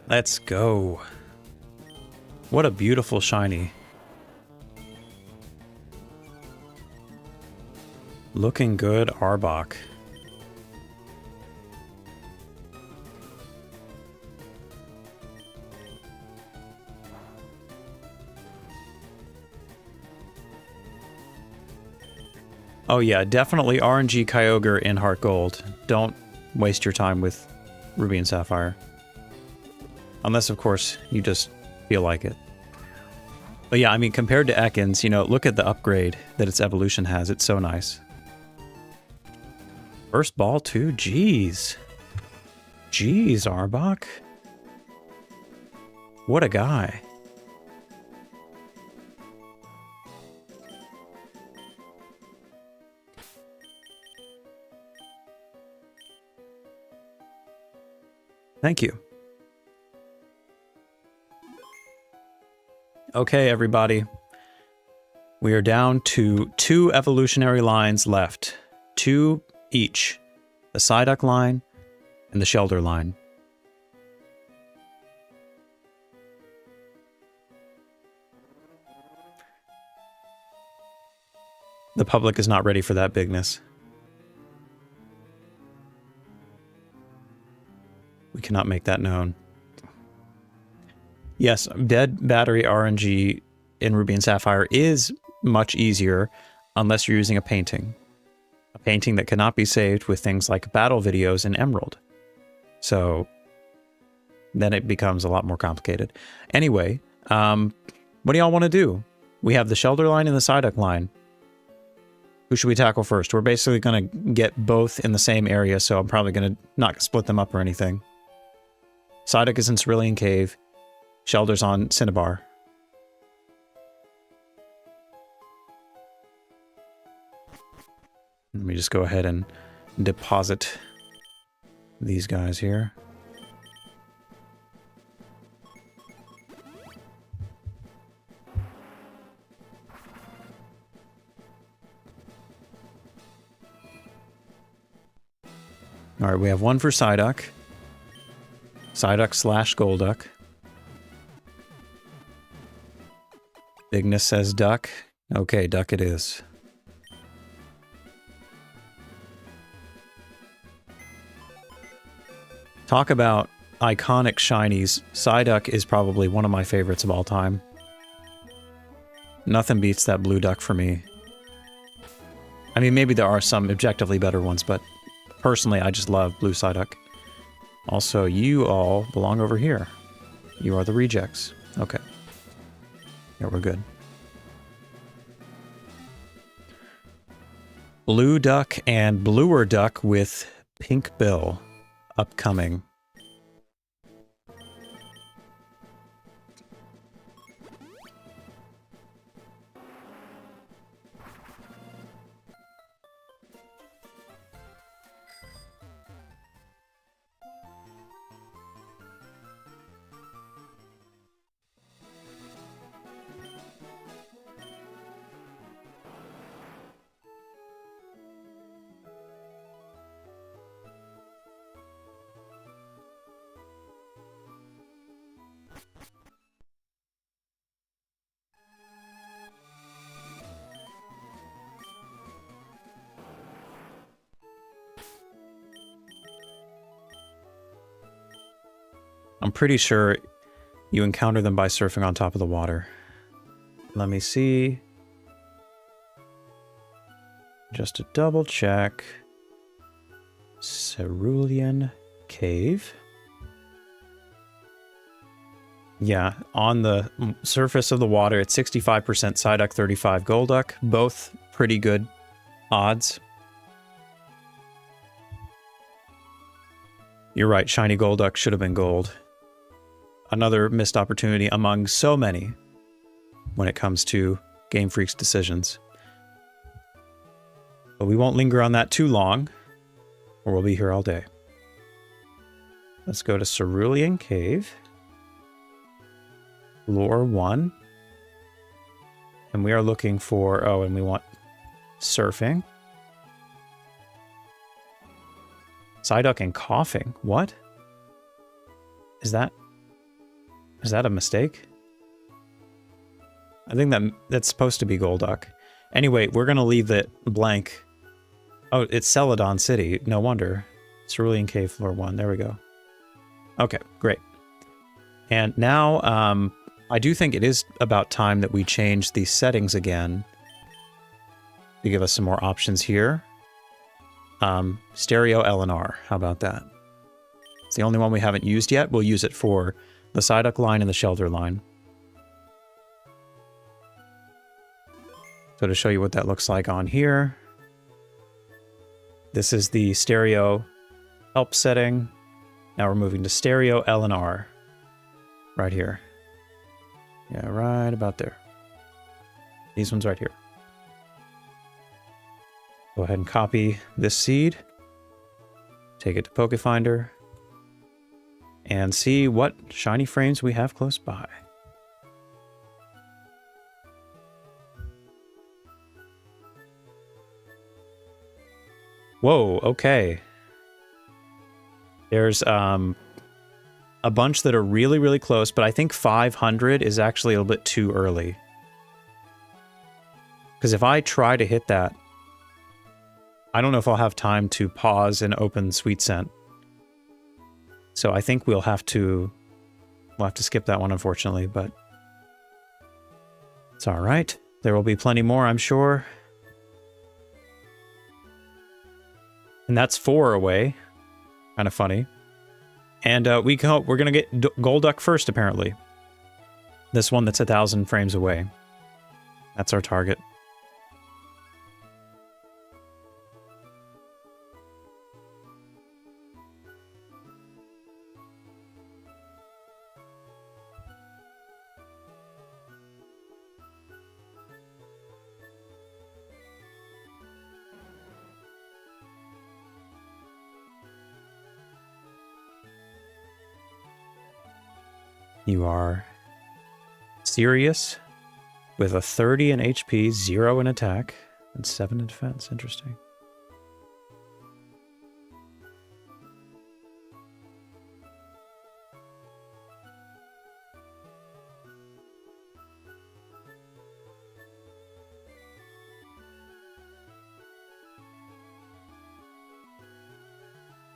Let's go. What a beautiful shiny. Looking good, Arbok. Oh yeah, definitely RNG Kyogre in Heart Gold. Don't waste your time with Ruby and Sapphire. Unless, of course, you just feel like it. But yeah, I mean, compared to Ekans, you know, look at the upgrade that its evolution has. It's so nice. First ball, too? Jeez. Jeez, Arbok. What a guy. Thank you. Okay, everybody. We are down to 2 evolutionary lines left. 2 each. The Psyduck line and the Shelder line. The public is not ready for that bigness. We cannot make that known. Yes, dead battery RNG in Ruby and Sapphire is much easier unless you're using a painting. A painting that cannot be saved with things like battle videos in Emerald. So, then it becomes a lot more complicated. Anyway, what do y'all want to do? We have the Shelter line and the Psyduck line. Who should we tackle first? We're basically going to get both in the same area, so I'm probably going to not split them up or anything. Psyduck is in Cerulean Cave. Shelter's on Cinnabar. Let me just go ahead and deposit these guys here. All right, we have one for Psyduck. Psyduck / Golduck. Bigness says duck. Okay, duck it is. Talk about iconic shinies. Psyduck is probably one of my favorites of all time. Nothing beats that blue duck for me. I mean, maybe there are some objectively better ones, but personally, I just love blue Psyduck. Also, you all belong over here. You are the rejects. Okay. Yeah, we're good. Blue duck and bluer duck with pink bill upcoming. I'm pretty sure you encounter them by surfing on top of the water. Let me see. Just to double check. Cerulean Cave. Yeah, on the surface of the water, it's 65% Psyduck, 35 Golduck. Both pretty good odds. You're right, shiny Golduck should have been gold. Another missed opportunity among so many when it comes to Game Freak's decisions. But we won't linger on that too long, or we'll be here all day. Let's go to Cerulean Cave. Lure 1. And we are looking for... Oh, and we want surfing. Psyduck and coughing. What? Is that a mistake? I think that's supposed to be Golduck. Anyway, we're going to leave it blank. Oh, it's Celadon City. No wonder. Cerulean Cave, floor 1. There we go. Okay, great. And now, I do think it is about time that we change the settings again to give us some more options here. Stereo LNR. How about that? It's the only one we haven't used yet. We'll use it for the Psyduck line and the Shelter line. So to show you what that looks like on here, this is the stereo help setting. Now we're moving to stereo LNR right here. Yeah, right about there. These ones right here. Go ahead and copy this seed. Take it to Pokefinder. And see what shiny frames we have close by. Whoa, okay. There's a bunch that are really, really close, but I think 500 is actually a little bit too early. Because if I try to hit that, I don't know if I'll have time to pause and open Sweet Scent. So I think we'll have to skip that one, unfortunately, but it's all right. There will be plenty more, I'm sure. And that's 4 away. Kind of funny. And we're going to get Golduck first, apparently. This one that's 1,000 frames away. That's our target. You are Sirius with a 30 in HP, 0 in attack, and 7 in defense. Interesting.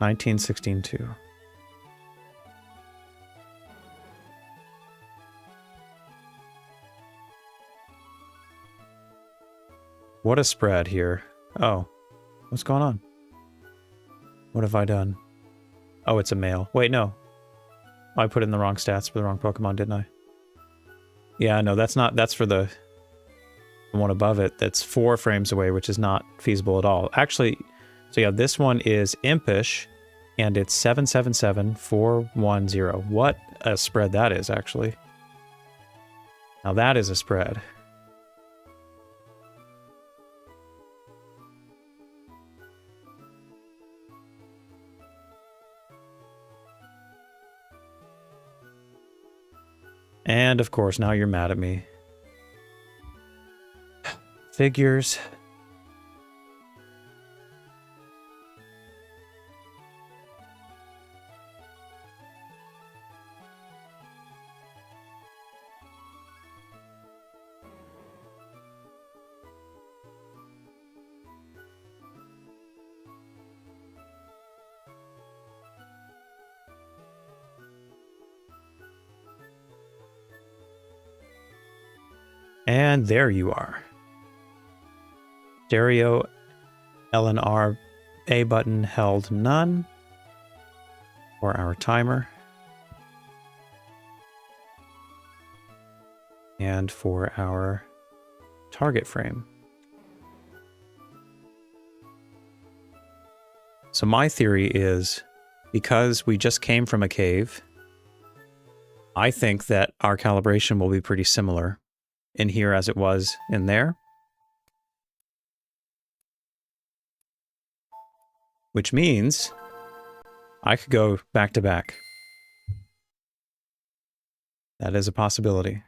$19.16.2. What a spread here. Oh, what's going on? What have I done? Oh, it's a male. Wait, no. I put in the wrong stats for the wrong Pokemon, didn't I? Yeah, no, that's not. That's for the one above it. That's 4 frames away, which is not feasible at all. Actually, so yeah, this one is Impish, and it's 777410. What a spread that is, actually. Now that is a spread. And of course, now you're mad at me. Figures. And there you are. Stereo LNR A button held none for our timer. And for our target frame. So my theory is, because we just came from a cave, I think that our calibration will be pretty similar in here as it was in there. Which means I could go back to back. That is a possibility.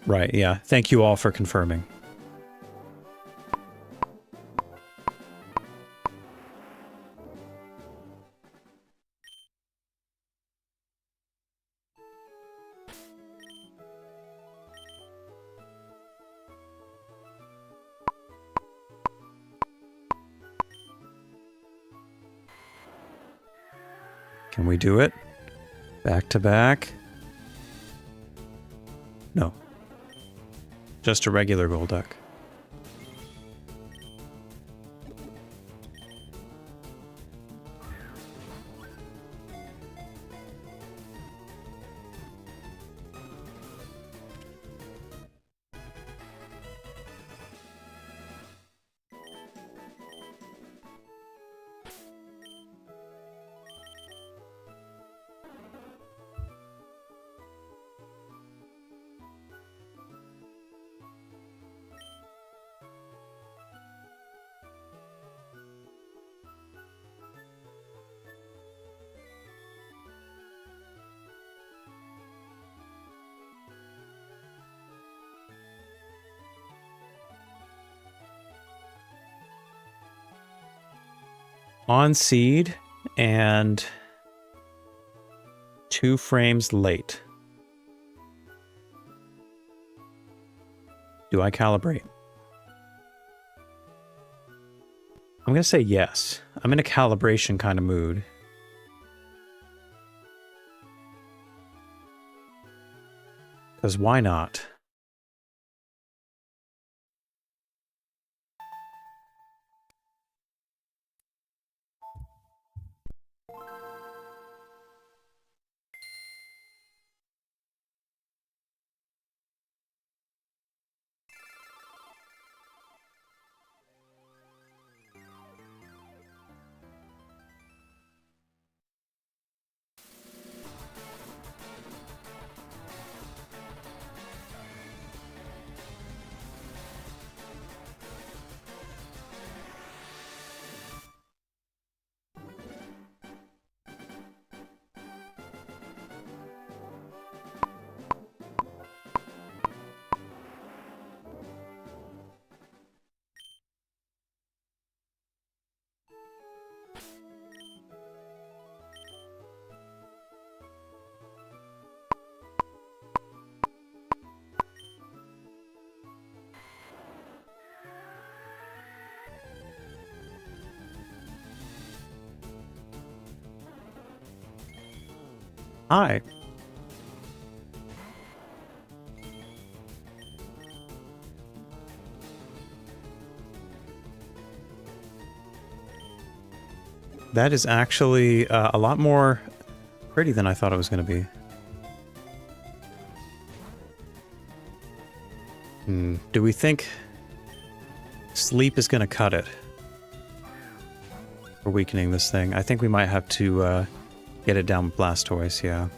Right, yeah. Thank you all for confirming. Can we do it? Back to back? No. Just a regular Golduck. On seed and 2 frames late. Do I calibrate? I'm going to say yes. I'm in a calibration kind of mood. Because why not? Hi. That is actually a lot more pretty than I thought it was going to be. Do we think sleep is going to cut it? For weakening this thing. I think we might have to get it down with Blastoise, yeah.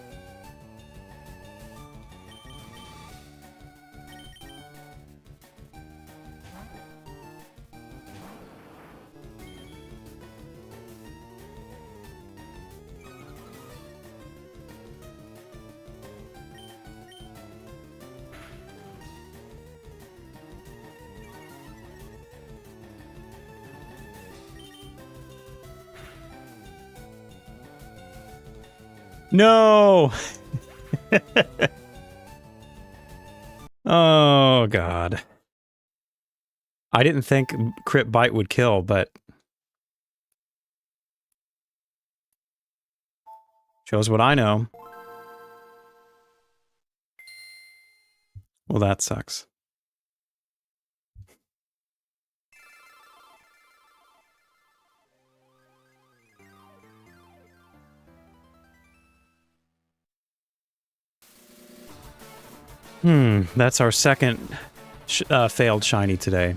No! Oh, God. I didn't think crit bite would kill, but shows what I know. Well, that sucks. That's our second failed shiny today.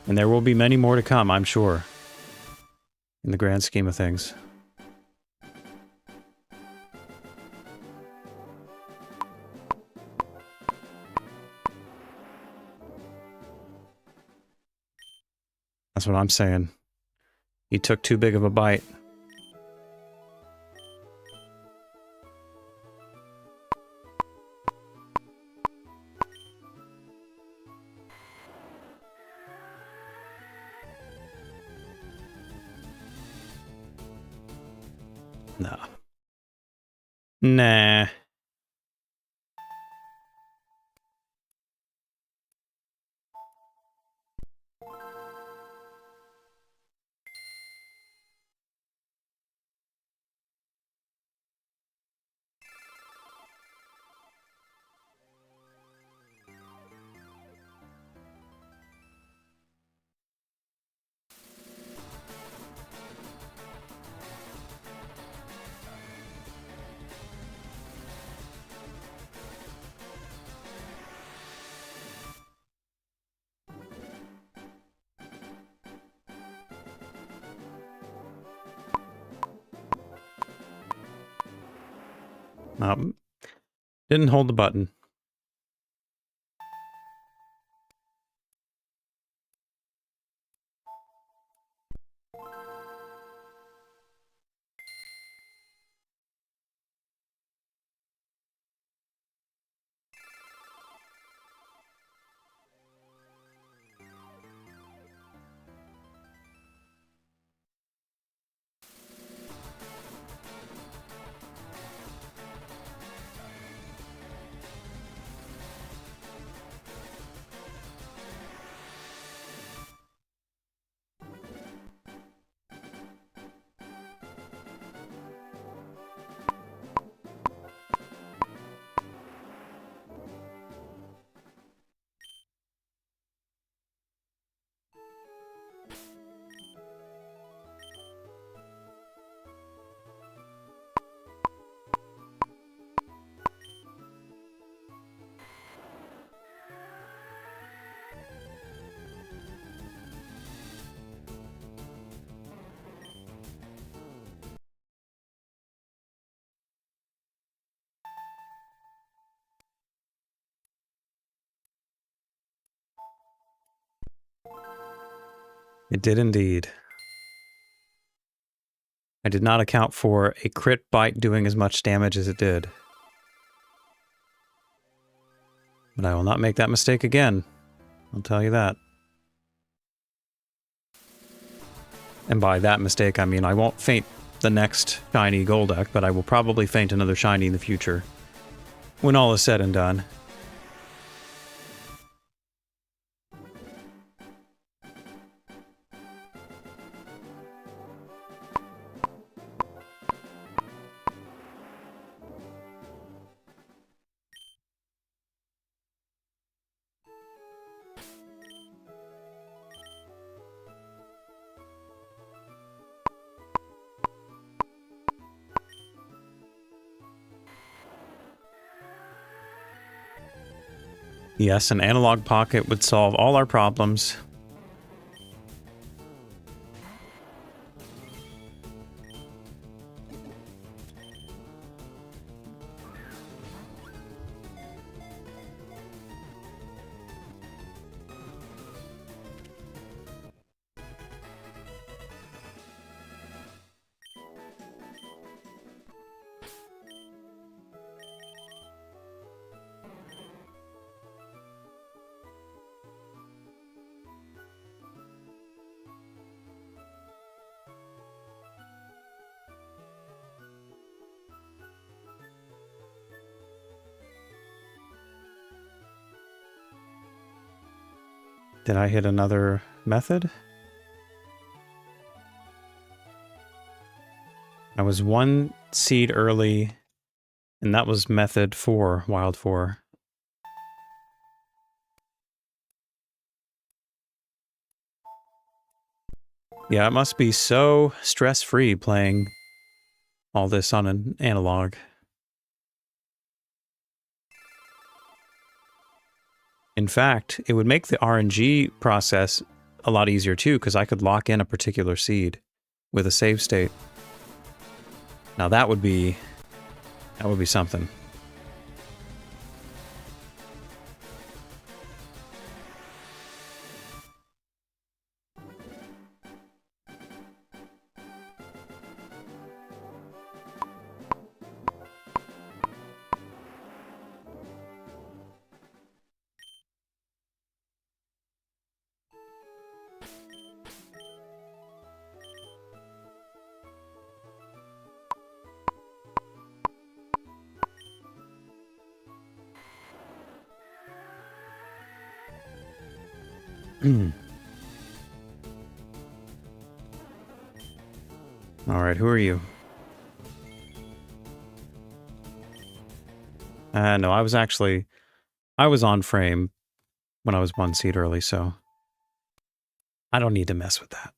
And there will be many more to come, I'm sure. In the grand scheme of things. That's what I'm saying. He took too big of a bite. No. Nah. Didn't hold the button. It did indeed. I did not account for a crit bite doing as much damage as it did. But I will not make that mistake again. I'll tell you that. And by that mistake, I mean I won't faint the next shiny Golduck, but I will probably faint another shiny in the future. When all is said and done. Yes, an analog pocket would solve all our problems. Did I hit another method? I was 1 seed early, and that was method 4, wild 4. Yeah, it must be so stress-free playing all this on an analog. In fact, it would make the RNG process a lot easier too, because I could lock in a particular seed with a save state. Now that would be something. All right, who are you? No, I was on frame when I was 1 seed early, so I don't need to mess with that.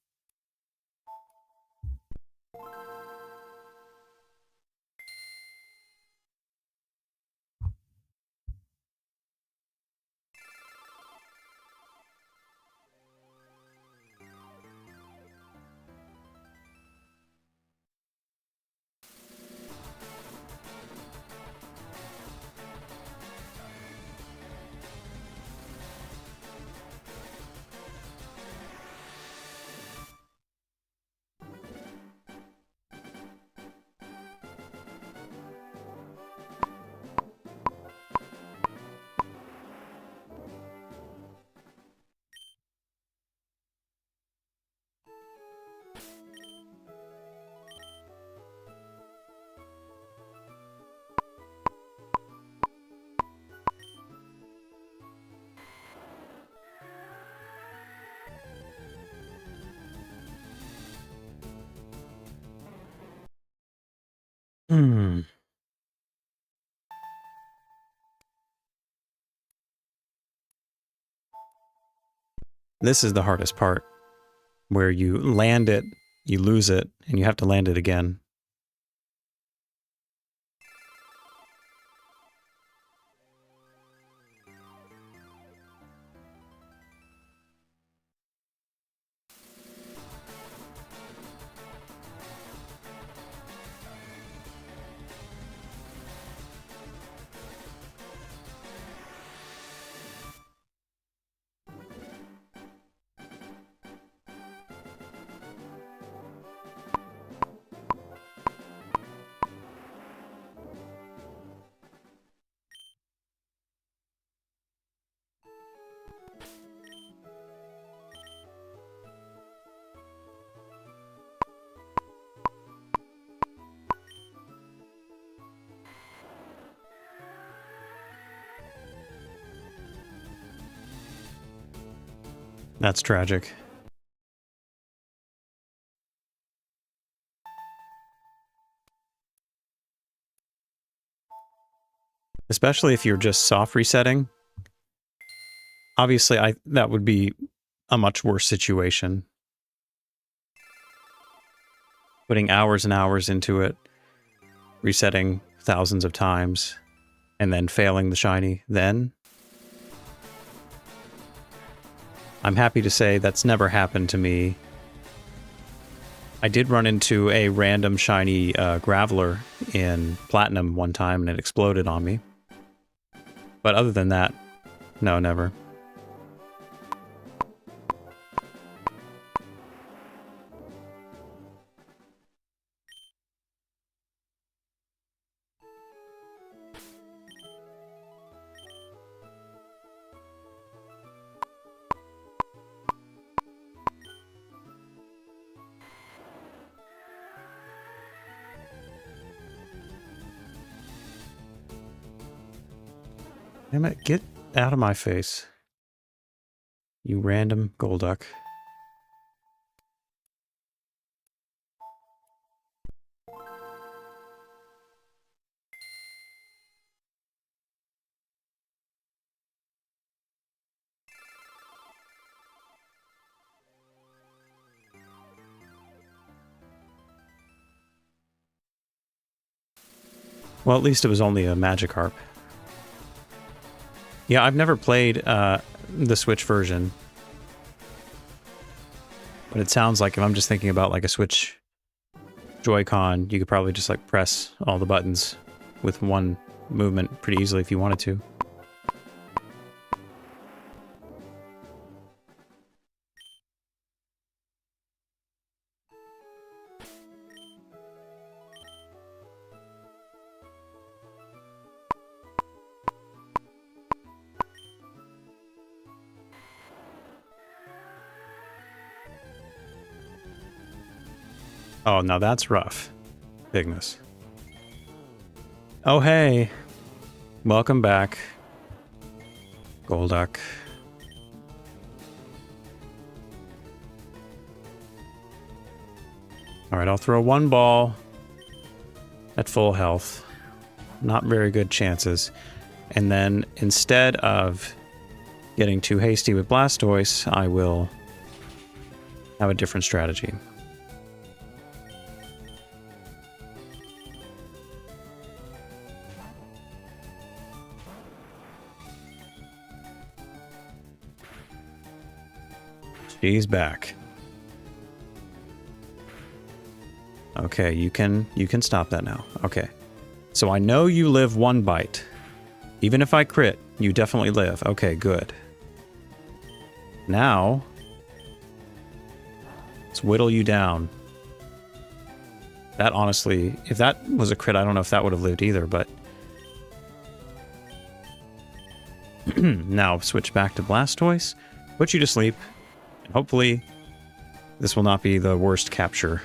This is the hardest part, where you land it, you lose it, and you have to land it again. That's tragic. Especially if you're just soft resetting. Obviously, that would be a much worse situation. Putting hours and hours into it, resetting thousands of times, and then failing the shiny, then I'm happy to say that's never happened to me. I did run into a random shiny Graveler in Platinum one time and it exploded on me. But other than that, no, never. Damn it, get out of my face. You random Golduck. Well, at least it was only a Magikarp. Yeah, I've never played the Switch version. But it sounds like if I'm just thinking about like a Switch Joy-Con, you could probably just like press all the buttons with one movement pretty easily if you wanted to. Oh, now that's rough. Bigness. Oh, hey. Welcome back, Golduck. Alright, I'll throw one ball at full health. Not very good chances. And then, instead of getting too hasty with Blastoise, I will have a different strategy. She's back. Okay, you can stop that now. Okay. So I know you live one bite. Even if I crit, you definitely live. Okay, good. Now, let's whittle you down. That honestly, if that was a crit, I don't know if that would have lived either, but... Now, switch back to Blastoise. Put you to sleep. Hopefully, this will not be the worst capture.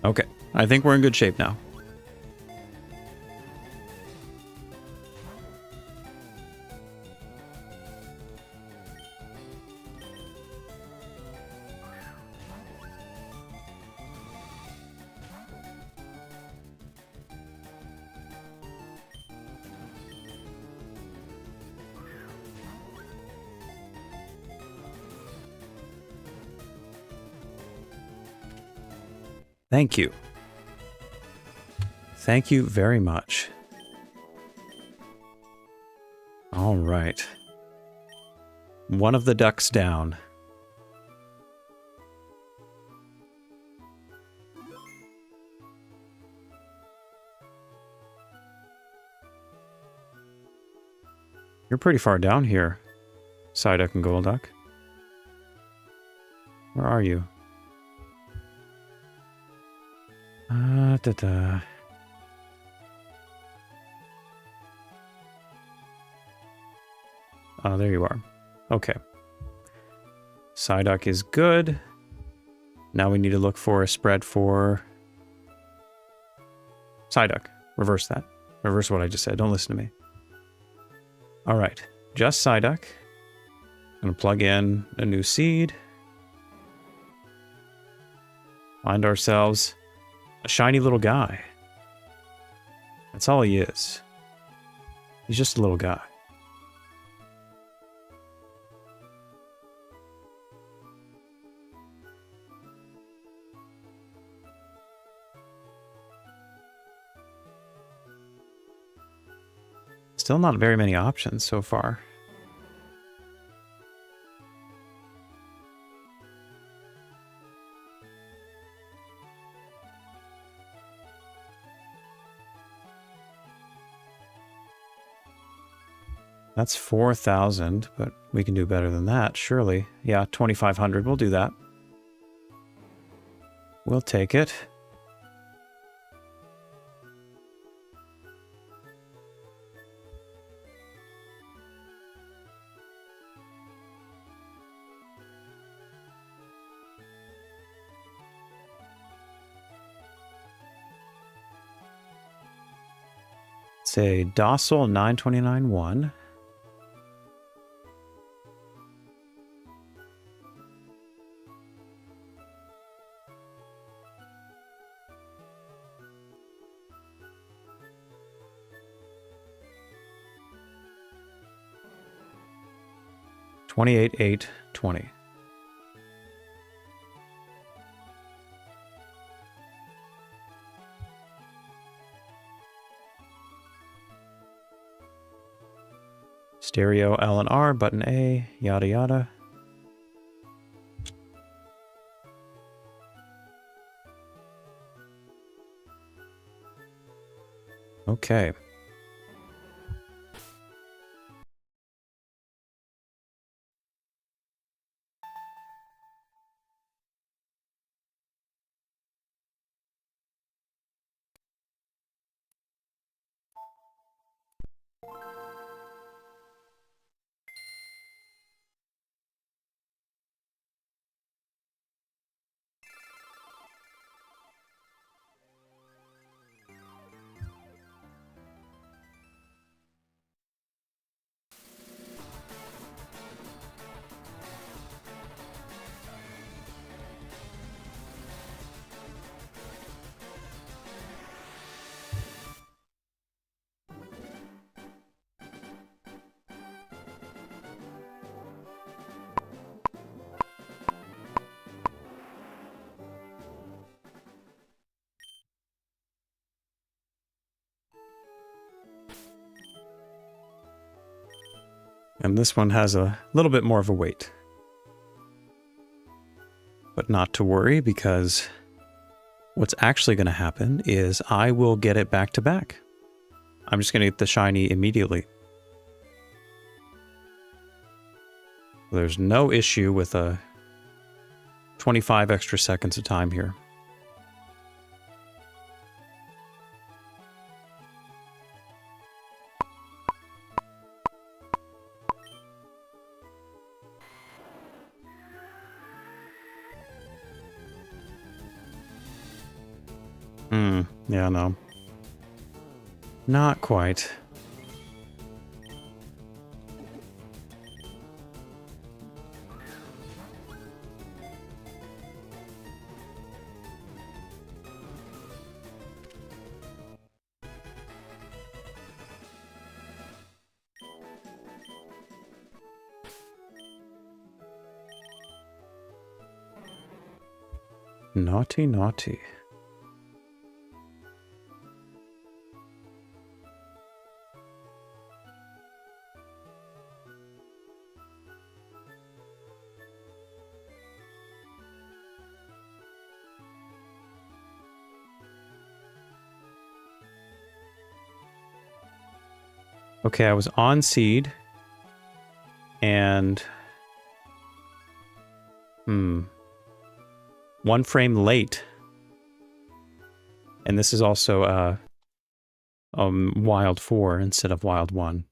Okay, I think we're in good shape now. Thank you. Thank you very much. All right. One of the ducks down. You're pretty far down here, Psyduck and Golduck. Where are you? Oh, there you are. Okay. Psyduck is good. Now we need to look for a spread for Psyduck. Reverse that. Reverse what I just said. Don't listen to me. All right. Just Psyduck. I'm going to plug in a new seed. Find ourselves a shiny little guy. That's all he is. He's just a little guy. Still not very many options so far. That's 4,000, but we can do better than that, surely. Yeah, 2,500, we'll do that. We'll take it. Say docile 929.1. $28,820. Stereo L and R, button A, yada yada. Okay. And this one has a little bit more of a weight. But not to worry, because what's actually going to happen is I will get it back to back. I'm just going to get the shiny immediately. There's no issue with a 25 extra seconds of time here. Yeah, no. Not quite. Naughty, naughty. Okay, I was on seed, and 1 frame late, and this is also wild 4 instead of wild 1.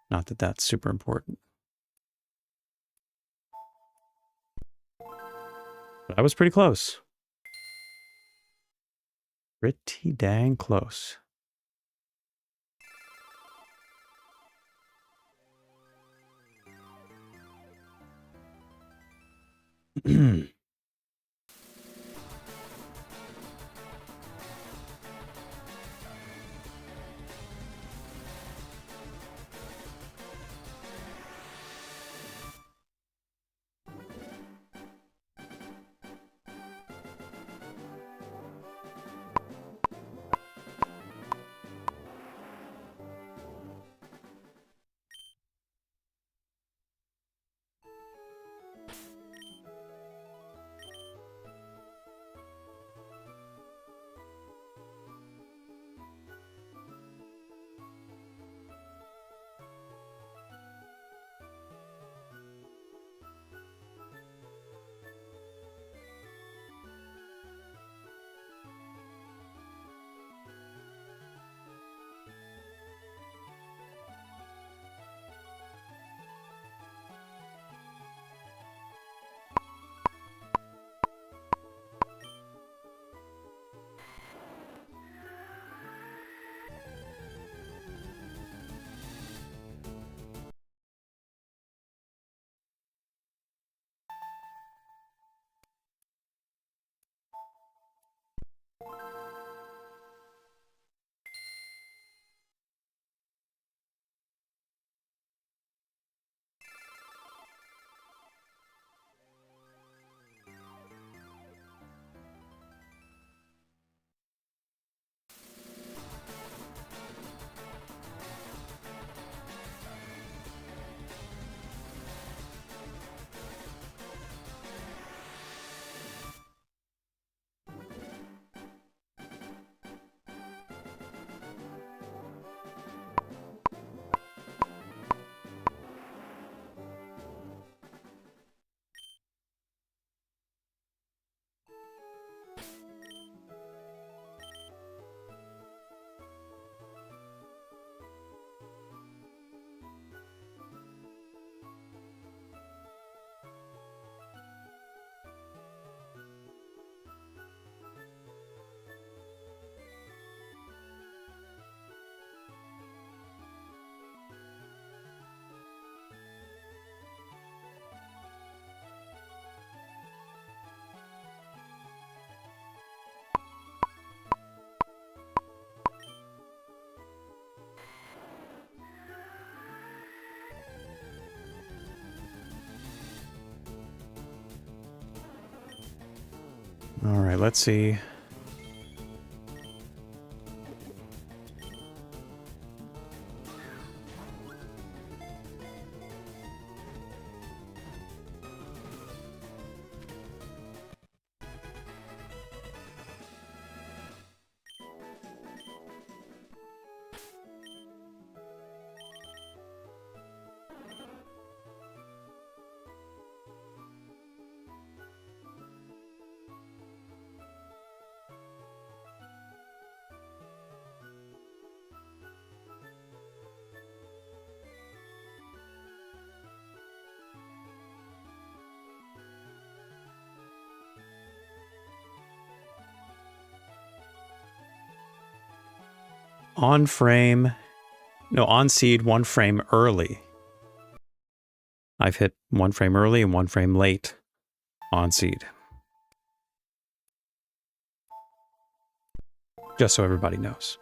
Not that that's super important. That was pretty close. Pretty dang close. All right, let's see. On frame, no, on seed, 1 frame early. I've hit 1 frame early and 1 frame late on seed. Just so everybody knows.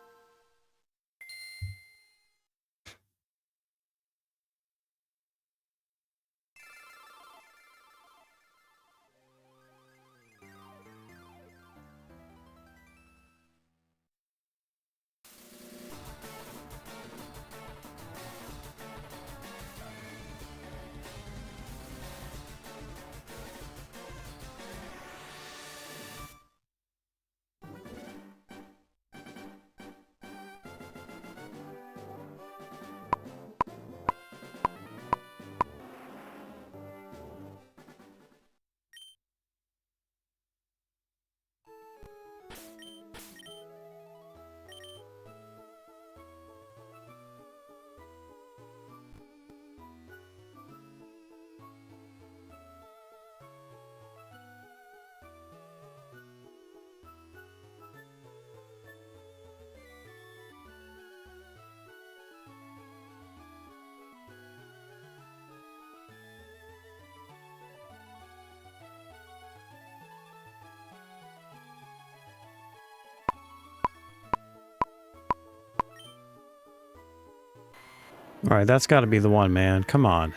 All right, that's got to be the one, man. Come on.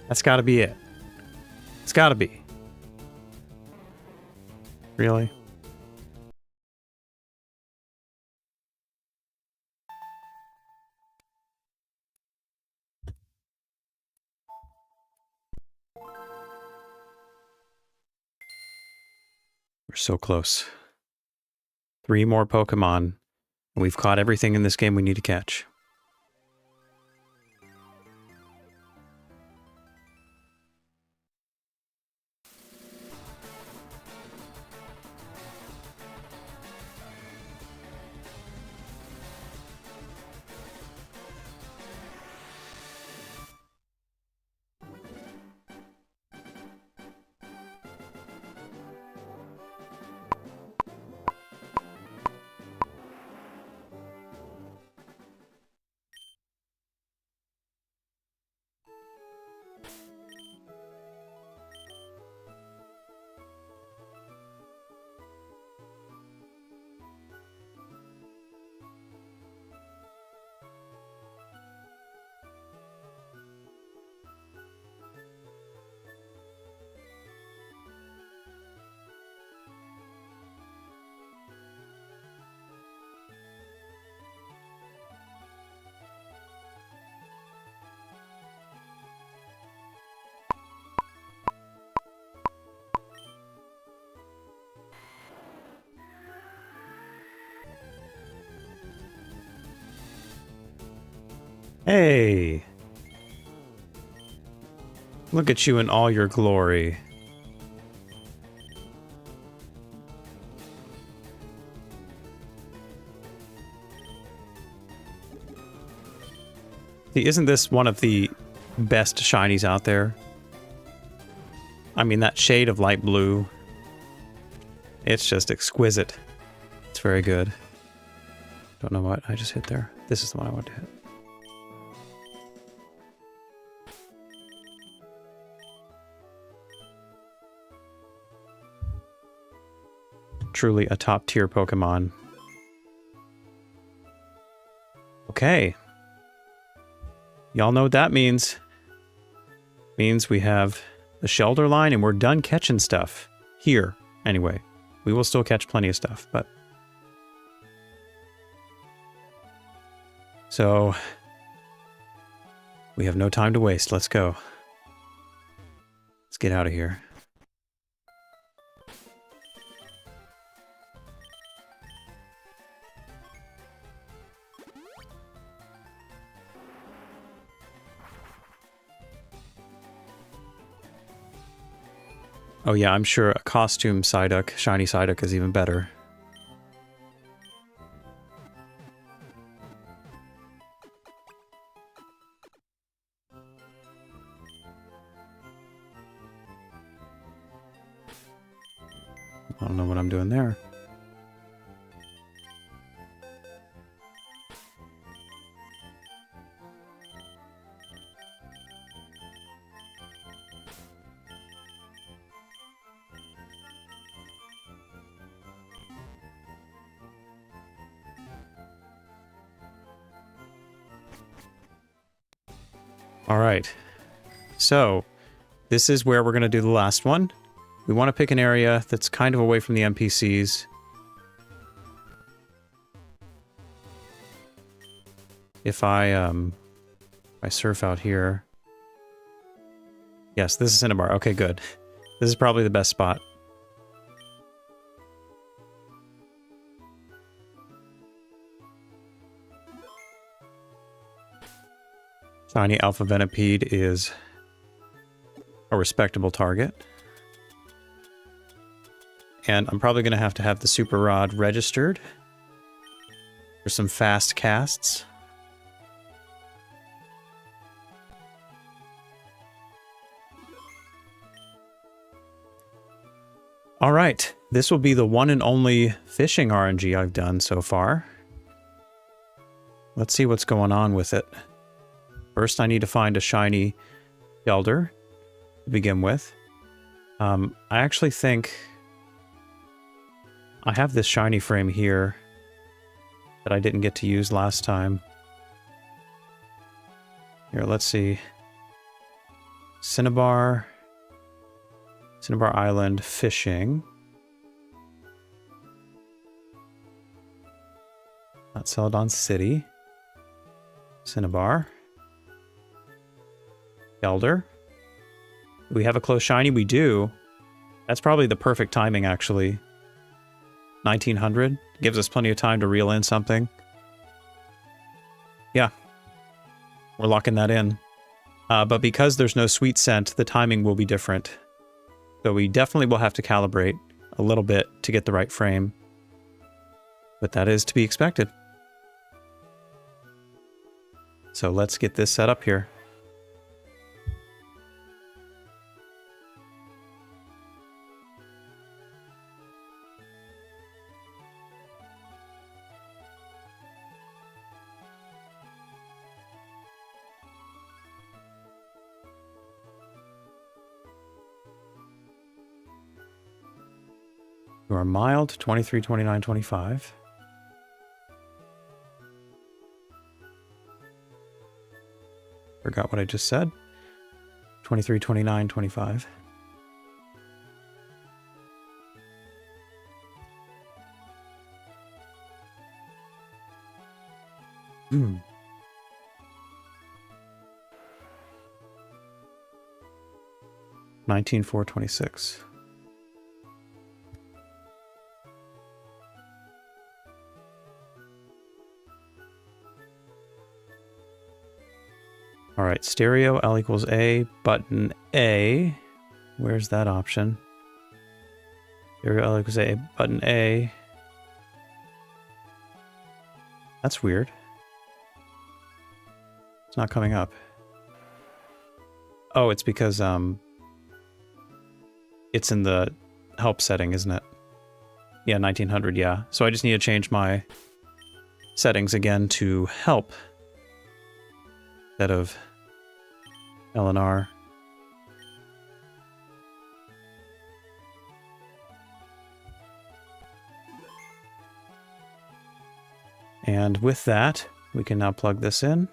That's got to be it. It's got to be. Really? We're so close. 3 more Pokemon, and we've caught everything in this game we need to catch. Hey! Look at you in all your glory. See, isn't this one of the best shinies out there? I mean, that shade of light blue. It's just exquisite. It's very good. Don't know what I just hit there. This is the one I want to hit. Truly a top-tier Pokemon. Okay. Y'all know what that means. Means we have the Shelter line and we're done catching stuff. Here, anyway. We will still catch plenty of stuff, but... So... we have no time to waste. Let's go. Let's get out of here. Oh yeah, I'm sure a costume Psyduck, shiny Psyduck is even better. I don't know what I'm doing there. All right, so this is where we're going to do the last one. We want to pick an area that's kind of away from the NPCs. If I surf out here. Yes, this is Cinnabar. Okay, good. This is probably the best spot. Shiny Alpha Venipede is a respectable target. And I'm probably going to have the Super Rod registered for some fast casts. All right, this will be the one and only fishing RNG I've done so far. Let's see what's going on with it. First, I need to find a shiny Elder to begin with. I actually think I have this shiny frame here that I didn't get to use last time. Here, let's see. Cinnabar. Cinnabar Island fishing. Not Celadon City. Cinnabar. Elder. Do we have a close shiny? We do. That's probably the perfect timing, actually. 1900. Gives us plenty of time to reel in something. Yeah. We're locking that in. But because there's no sweet scent, the timing will be different. So we definitely will have to calibrate a little bit to get the right frame. But that is to be expected. So let's get this set up here. You are mild, 23, 29, 25. Forgot what I just said. 23, 29, 25. Hmm. $19,426. All right, stereo, L equals A, button A. Where's that option? Stereo, L equals A, button A. That's weird. It's not coming up. Oh, it's because, it's in the help setting, isn't it? Yeah, 1900, yeah. So I just need to change my settings again to help instead of L and R. And with that, we can now plug this in.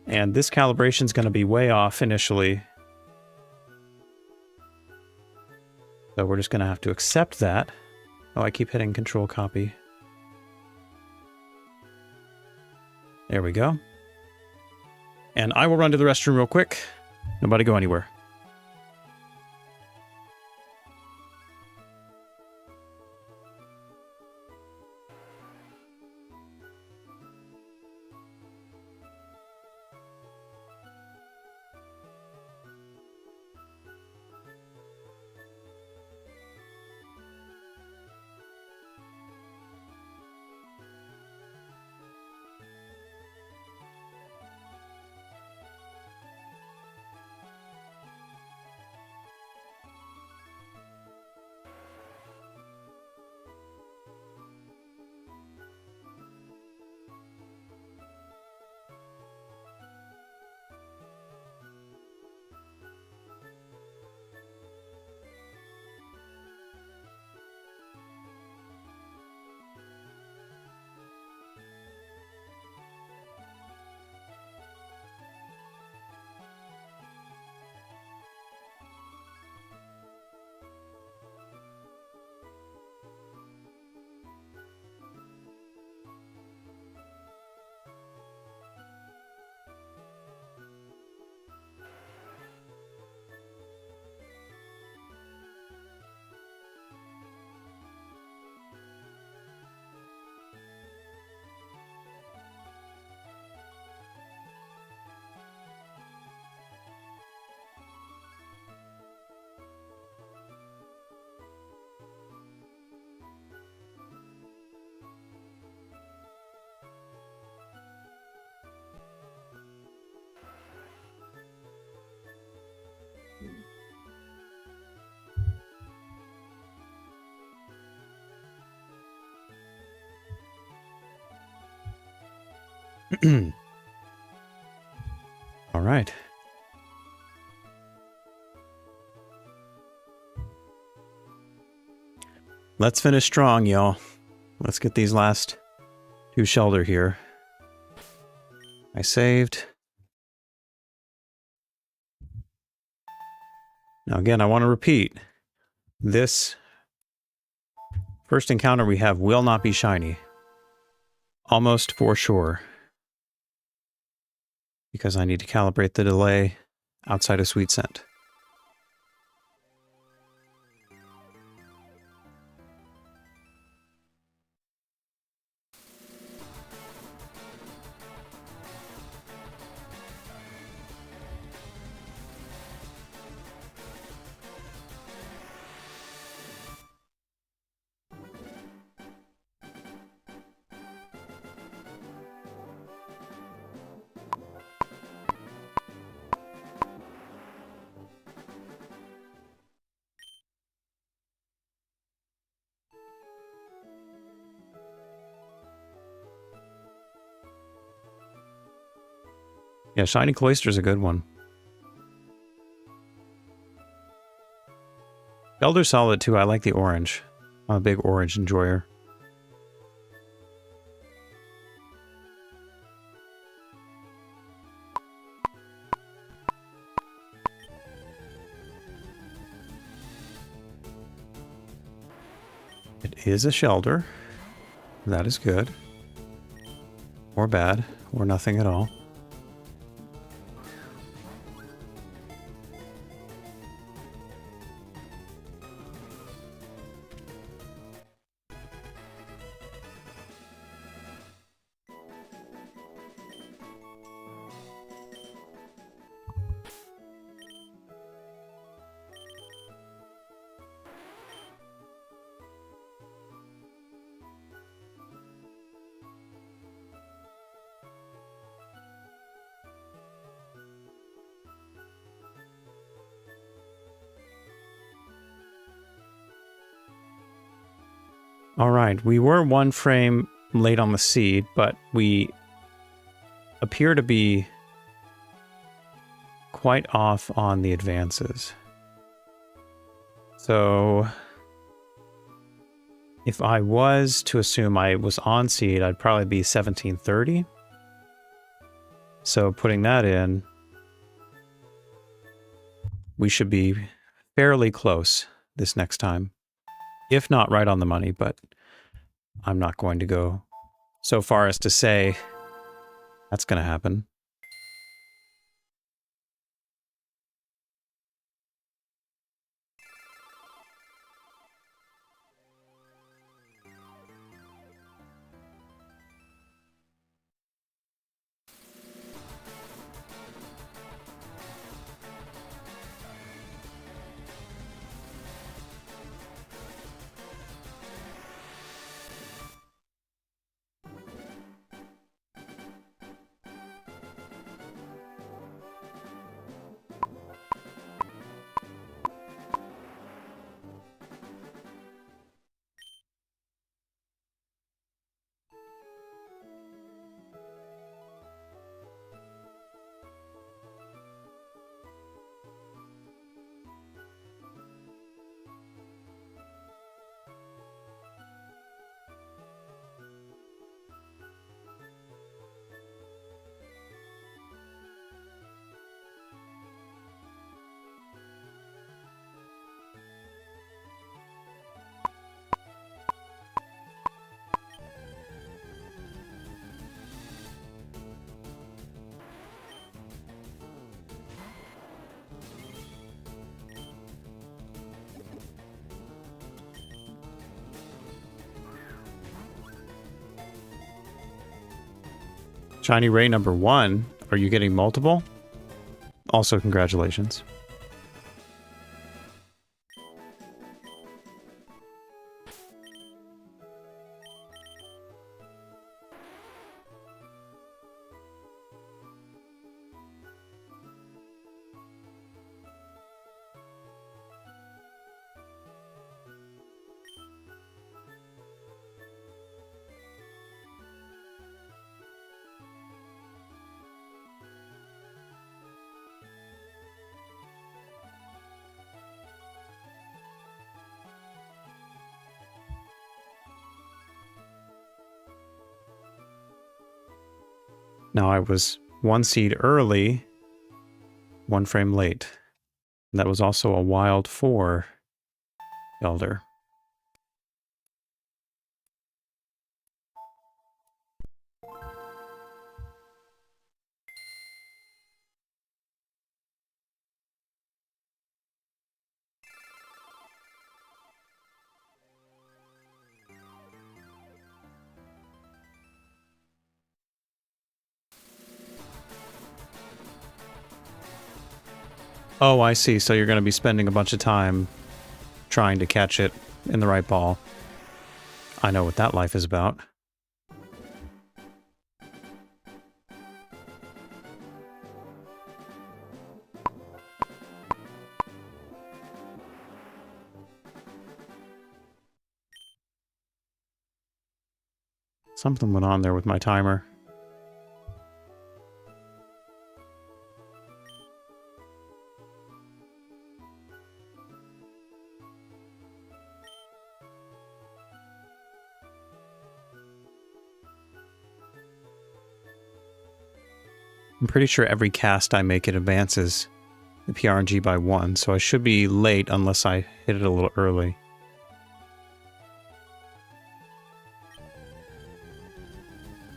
And this calibration is going to be way off initially. So we're just going to have to accept that. Oh, I keep hitting Control Copy. There we go. And I will run to the restroom real quick. Nobody go anywhere. All right. Let's finish strong, y'all. Let's get these last 2 Shelder here. I saved. Now again, I want to repeat. This first encounter we have will not be shiny. Almost for sure. Because I need to calibrate the delay outside of Sweet Scent. Yeah, Shiny Cloyster's a good one. Elder's solid too. I like the orange. I'm a big orange enjoyer. It is a Shelder. That is good. Or bad. Or nothing at all. All right, we were 1 frame late on the seed, but we appear to be quite off on the advances. So if I was to assume I was on seed, I'd probably be 1730. So putting that in, we should be fairly close this next time. If not right on the money, but I'm not going to go so far as to say that's going to happen. Shiny Ray number 1. Are you getting multiple? Also, congratulations. Now I was 1 seed early, 1 frame late. And that was also a wild 4 Elder. Oh, I see. So you're going to be spending a bunch of time trying to catch it in the right ball. I know what that life is about. Something went on there with my timer. I'm pretty sure every cast I make, it advances the PRNG by 1, so I should be late unless I hit it a little early.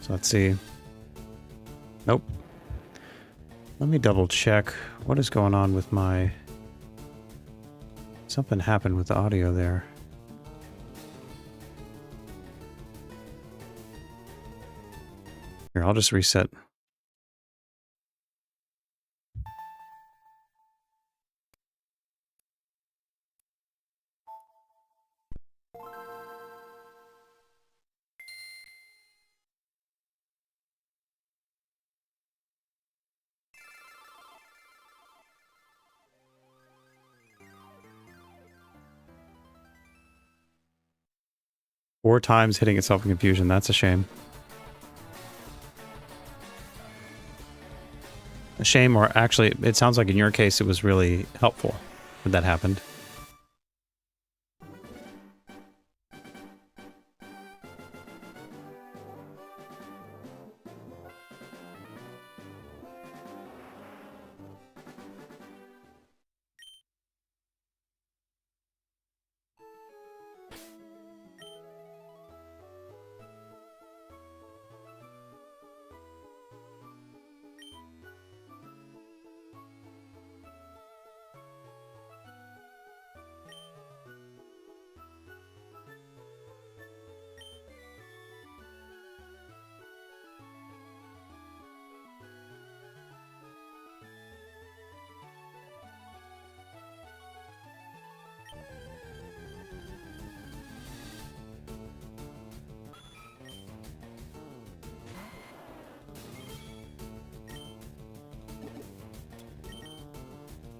So let's see. Nope. Let me double check what is going on with my... Something happened with the audio there. Here, I'll just reset. Four times hitting itself in confusion. That's a shame. A shame, or actually, it sounds like in your case it was really helpful when that happened.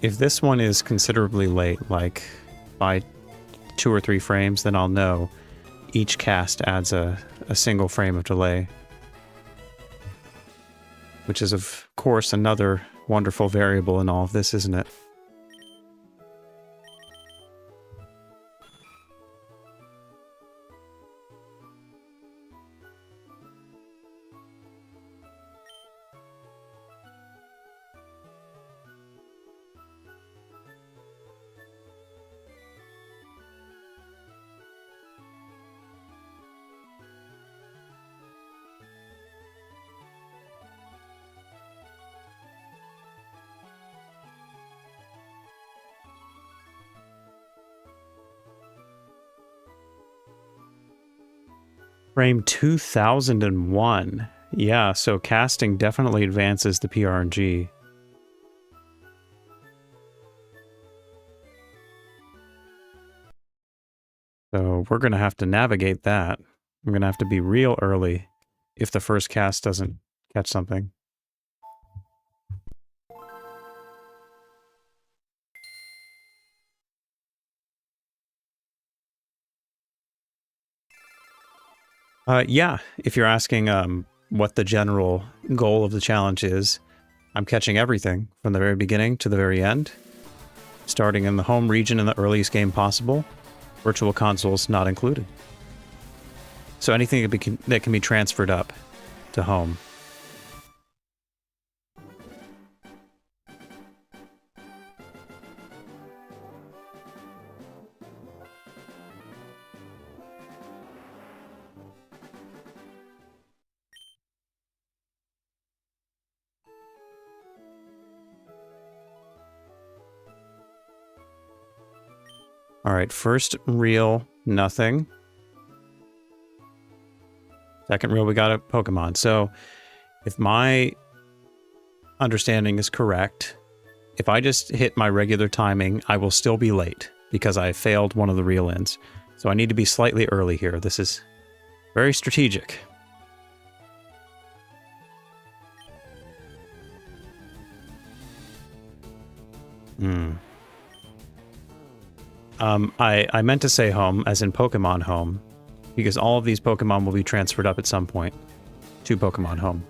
If this one is considerably late, like by 2 or 3 frames, then I'll know each cast adds a single frame of delay. Which is, of course, another wonderful variable in all of this, isn't it? Frame 2001. Yeah, so casting definitely advances the PRNG. So we're going to have to navigate that. I'm going to have to be real early if the first cast doesn't catch something. Yeah, if you're asking what the general goal of the challenge is, I'm catching everything from the very beginning to the very end, starting in the home region in the earliest game possible, virtual consoles not included. So anything that can be transferred up to home. All right, first reel, nothing. Second reel, we got a Pokemon. So if my understanding is correct, if I just hit my regular timing, I will still be late because I failed one of the reel ins. So I need to be slightly early here. This is very strategic. I meant to say home, as in Pokemon home, because all of these Pokemon will be transferred up at some point to Pokemon home.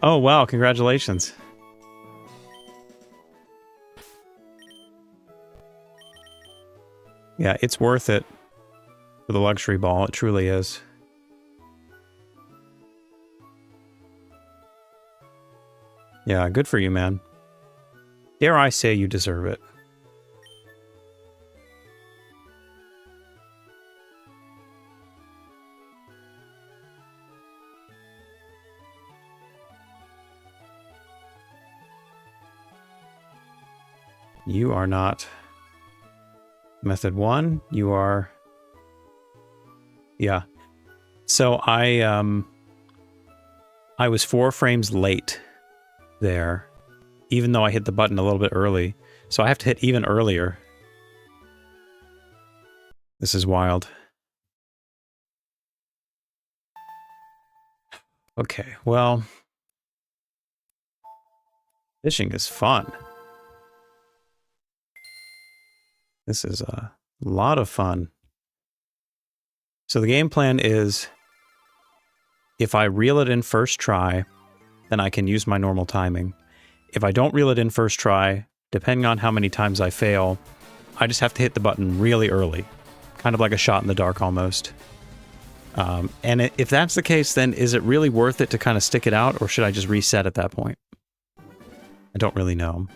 Oh, wow, congratulations. Yeah, it's worth it for the luxury ball. It truly is. Yeah, good for you, man. Dare I say you deserve it. You are not. Method 1, you are... Yeah. So I was 4 frames late there, even though I hit the button a little bit early. So I have to hit even earlier. This is wild. Okay, well... Fishing is fun. This is a lot of fun. So the game plan is, if I reel it in first try, then I can use my normal timing. If I don't reel it in first try, depending on how many times I fail, I just have to hit the button really early. Kind of like a shot in the dark almost. And if that's the case, then is it really worth it to kind of stick it out, or should I just reset at that point? I don't really know.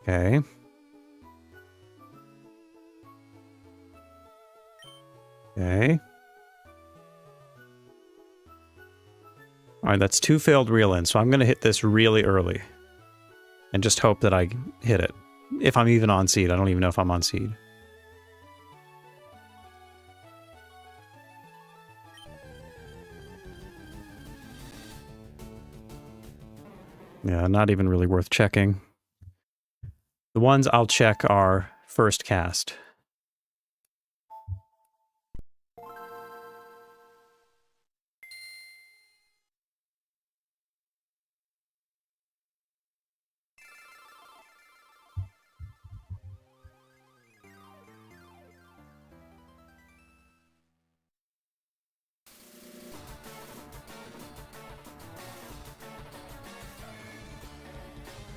Okay. Okay. Alright, that's 2 failed reel-ins, so I'm going to hit this really early. And just hope that I hit it. If I'm even on seed. I don't even know if I'm on seed. Yeah, not even really worth checking. The ones I'll check are first cast.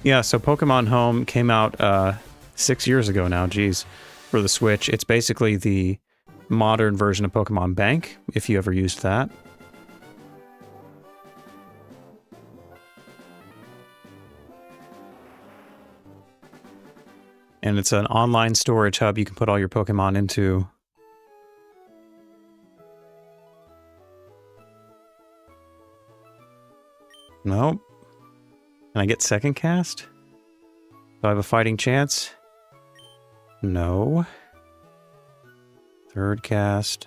Yeah, so Pokemon Home came out 6 years ago now, geez, for the Switch. It's basically the modern version of Pokemon Bank, if you ever used that. And it's an online storage hub you can put all your Pokemon into. Nope. Can I get second cast? Do I have a fighting chance? No. Third cast.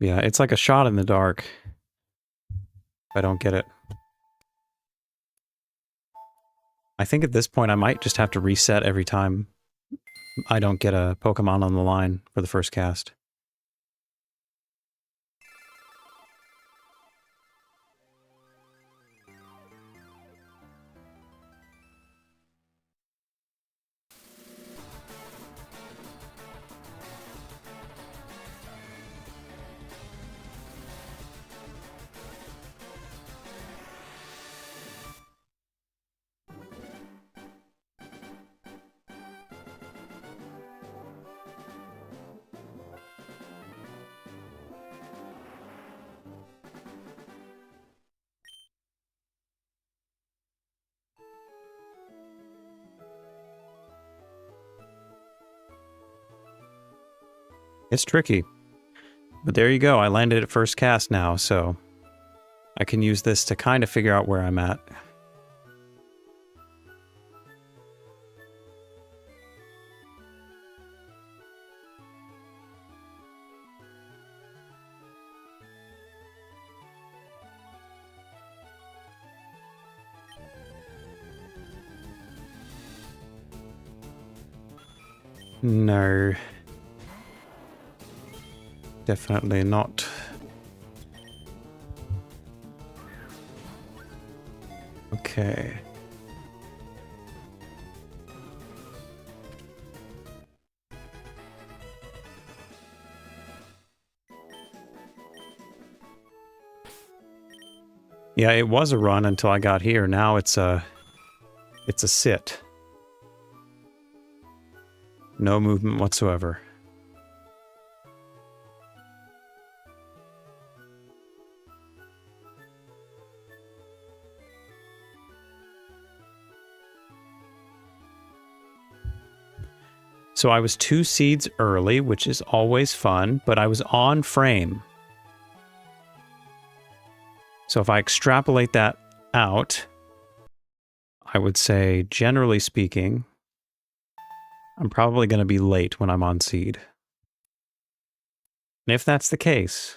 Yeah, it's like a shot in the dark. I don't get it. I think at this point I might just have to reset every time I don't get a Pokemon on the line for the first cast. It's tricky. But there you go. I landed at first cast now, so I can use this to kind of figure out where I'm at. No. Definitely not. Okay. Yeah, it was a run until I got here. Now it's a sit. No movement whatsoever. So I was 2 seeds early, which is always fun, but I was on frame. So if I extrapolate that out, I would say, generally speaking, I'm probably going to be late when I'm on seed. And if that's the case,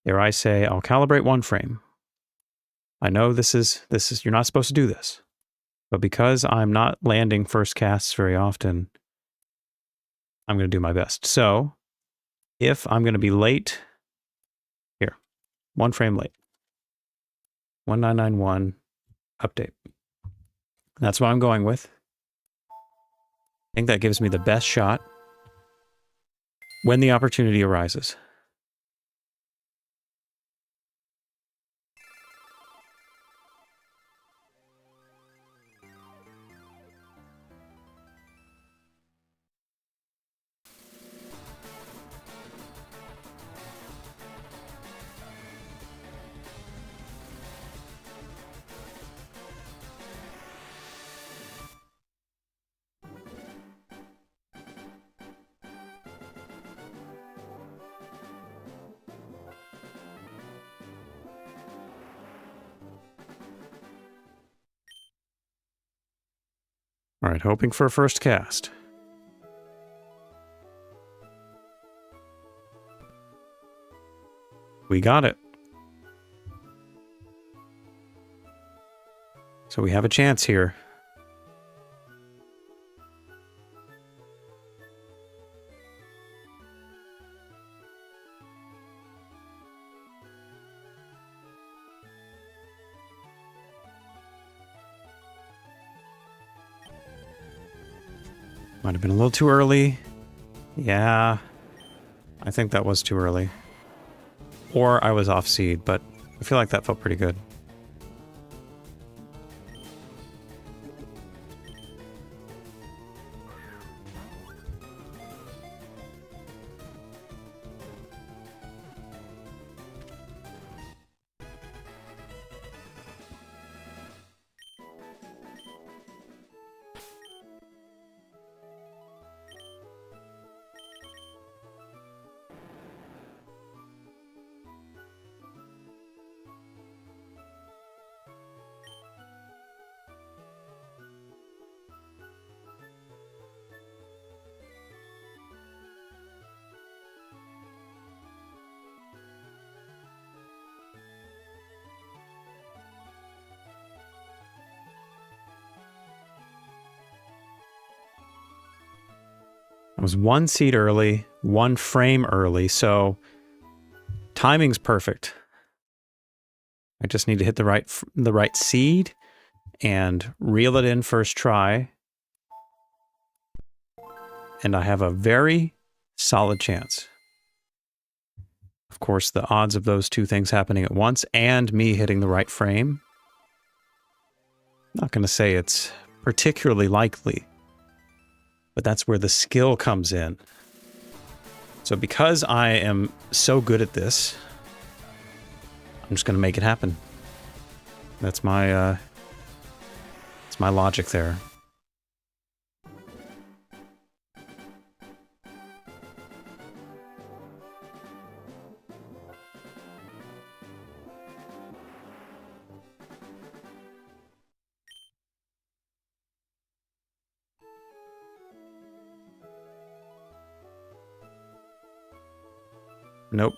dare I say, I'll calibrate 1 frame. I know this is you're not supposed to do this, but because I'm not landing first casts very often, I'm going to do my best. So if I'm going to be late, here, 1 frame late. 1991 update. That's what I'm going with. I think that gives me the best shot when the opportunity arises. All right, hoping for a first cast. We got it. So we have a chance here. Might have been a little too early. Yeah, I think that was too early. Or I was off seed, but I feel like that felt pretty good. I was 1 seed early, 1 frame early, so timing's perfect. I just need to hit the right seed and reel it in first try. And I have a very solid chance. Of course, the odds of those 2 things happening at once and me hitting the right frame, not going to say it's particularly likely, but that's where the skill comes in. So because I am so good at this, I'm just going to make it happen. That's my logic there. Nope.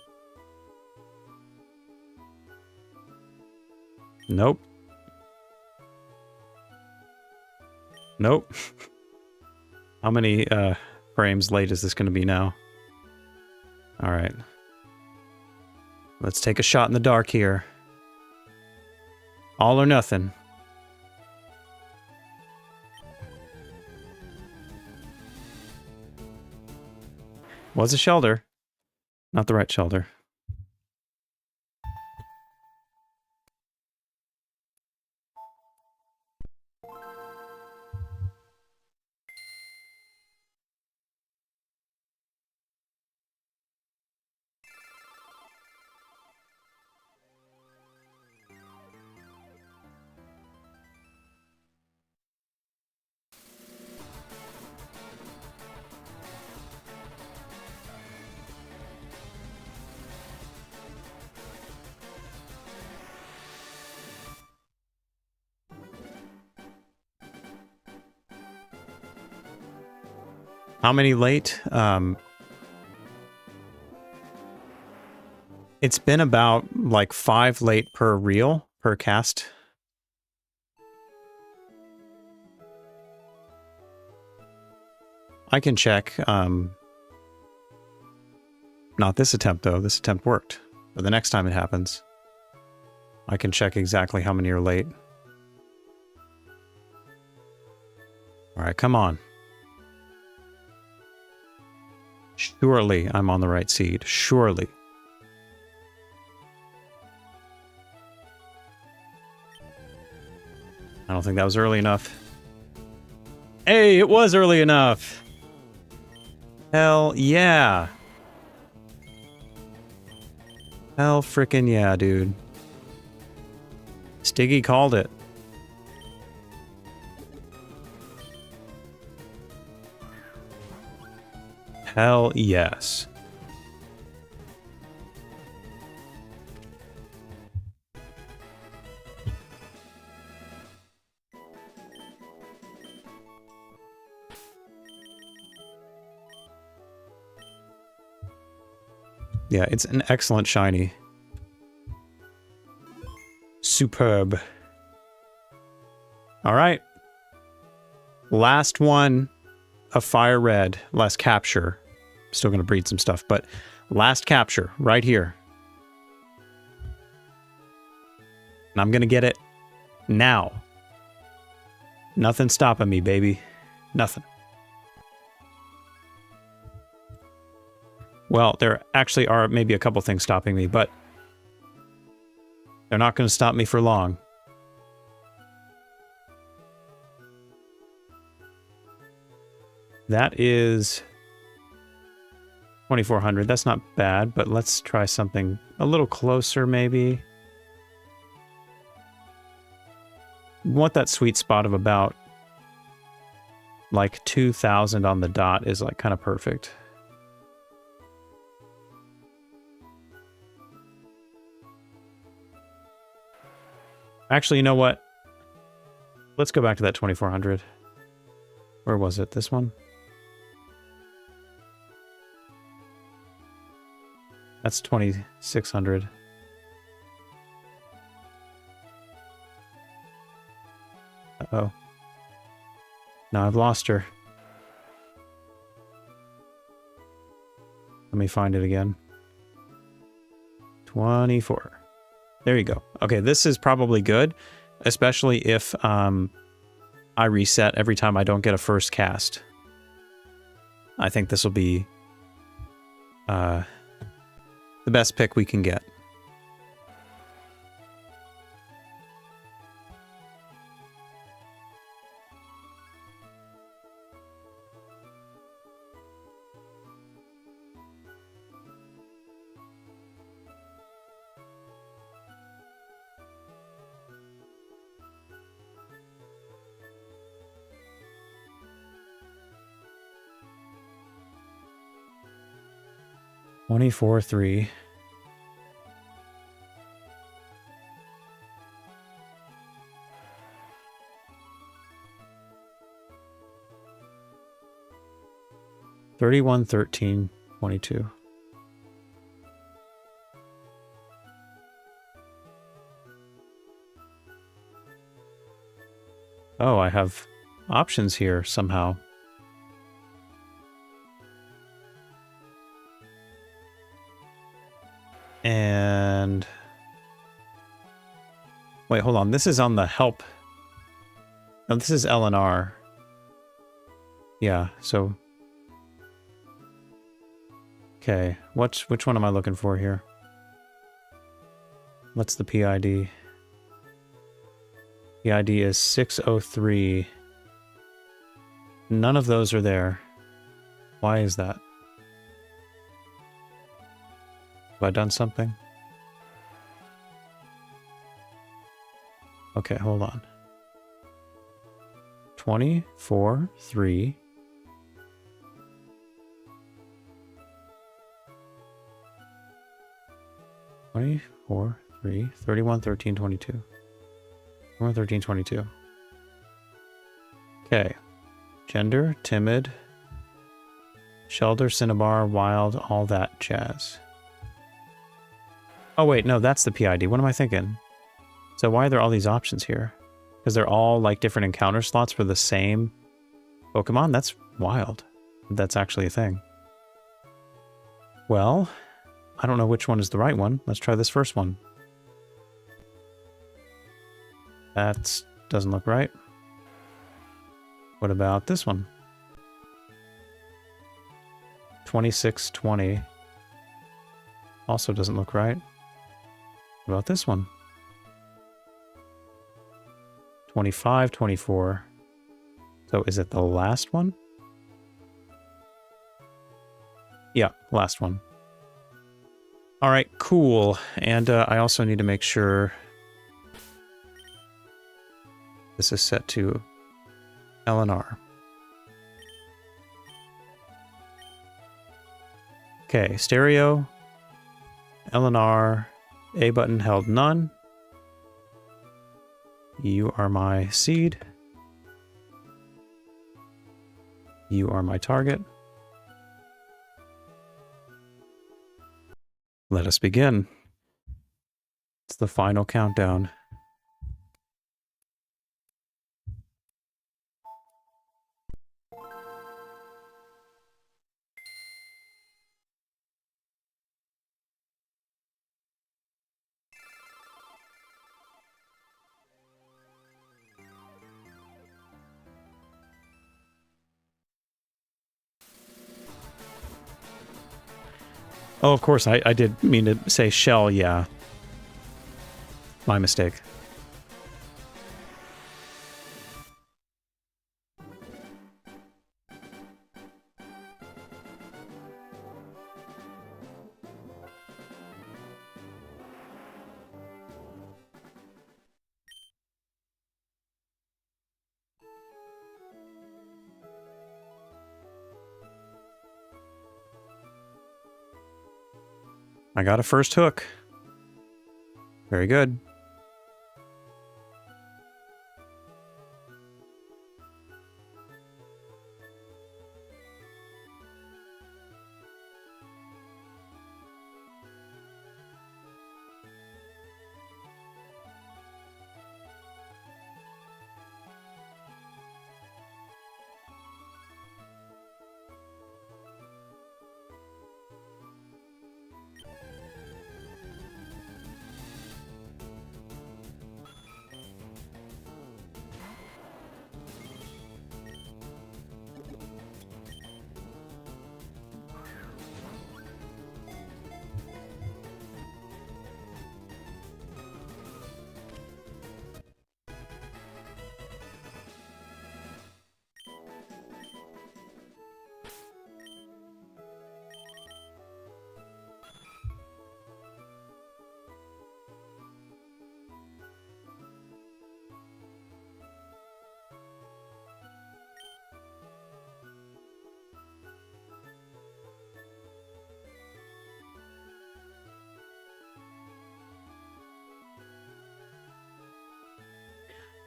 Nope. Nope. How many frames late is this going to be now? All right. Let's take a shot in the dark here. All or nothing. Was a shelter. Not the right shelter. How many late? It's been about like 5 late per reel, per cast. I can check. Not this attempt, though. This attempt worked. But the next time it happens, I can check exactly how many are late. All right, come on. Surely I'm on the right seed. Surely. I don't think that was early enough. Hey, it was early enough! Hell yeah! Hell frickin' yeah, dude. Stiggy called it. Hell yes. Yeah, it's an excellent shiny. Superb. All right. Last one of Fire Red. Last capture. Still going to breed some stuff, but last capture right here. And I'm going to get it now. Nothing stopping me, baby. Nothing. Well, there actually are maybe a couple things stopping me, but they're not going to stop me for long. That is 2,400. That's not bad, but let's try something a little closer, maybe. We want that sweet spot of about like 2,000 on the dot is like kind of perfect. Actually, you know what? Let's go back to that 2,400. Where was it? This one? That's 2,600. Uh-oh. Now I've lost her. Let me find it again. 24. There you go. Okay, this is probably good, especially if I reset every time I don't get a first cast. I think this will be the best pick we can get. $24.3. $31.13.22. Oh, I have options here somehow. And... wait, hold on. This is on the help. No, this is L and R. Yeah, so... okay, which one am I looking for here? What's the PID? PID is 603. None of those are there. Why is that? Have I done something? Okay, hold on. 24, 3. Four, 3, 31, 13, 22. 31, 13, 22. Okay. Gender, timid, shelter, cinnabar, wild, all that jazz. Oh wait, no, that's the PID. What am I thinking? So why are there all these options here? Because they're all like different encounter slots for the same Pokemon? That's wild. That's actually a thing. Well, I don't know which one is the right one. Let's try this first one. That doesn't look right. What about this one? 2620. Also doesn't look right. What about this one? 2524. So is it the last one? Yeah, last one. All right, cool. And I also need to make sure this is set to LNR. Okay, stereo, LNR, A button held none. You are my seed. You are my target. Let us begin. It's the final countdown. Oh, of course, I did mean to say shell, yeah. My mistake. I got a first hook. Very good.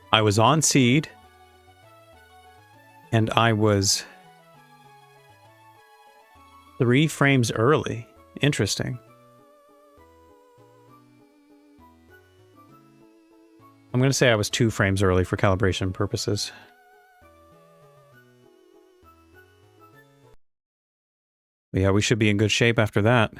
I was on seed, and I was 3 frames early. Interesting. I'm going to say I was 2 frames early for calibration purposes. But yeah, we should be in good shape after that.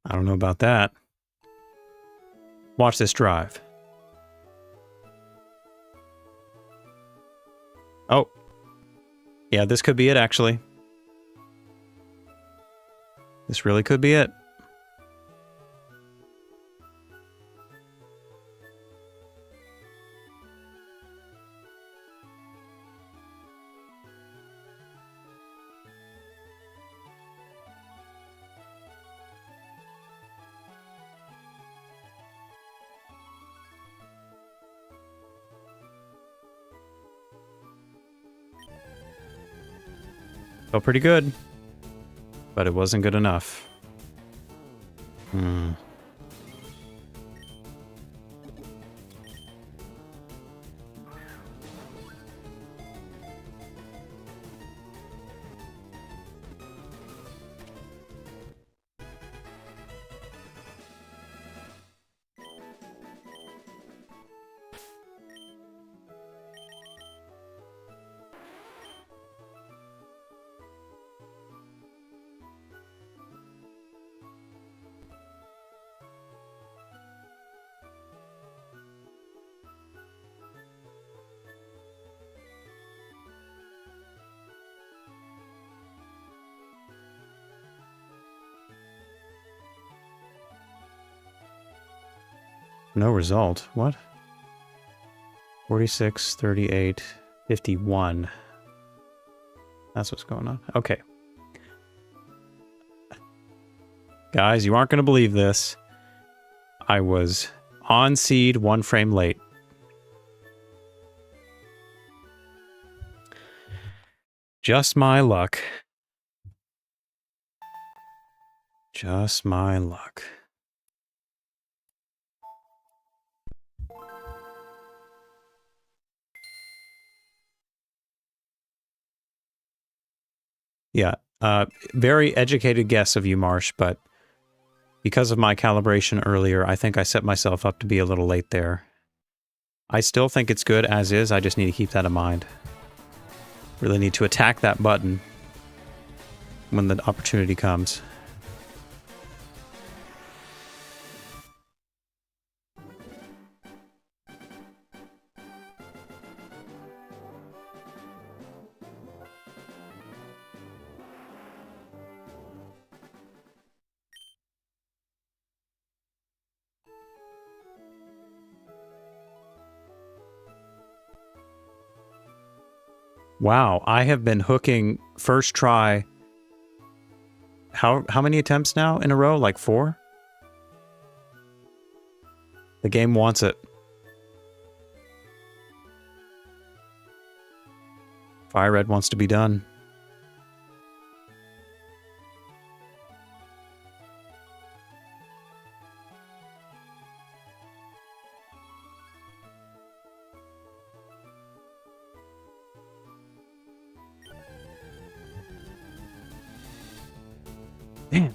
I don't know about that. Watch this drive. Oh. Yeah, this could be it, actually. This really could be it. Felt pretty good. But it wasn't good enough. No result. What? 46, 38, 51. That's what's going on. Okay. Guys, you aren't going to believe this. I was on seed 1 frame late. Just my luck. Just my luck. Yeah, very educated guess of you, Marsh, but because of my calibration earlier, I think I set myself up to be a little late there. I still think it's good as is, I just need to keep that in mind. Really need to attack that button when the opportunity comes. Wow, I have been hooking first try. How many attempts now in a row? Like 4? The game wants it. Fire Red wants to be done. Damn.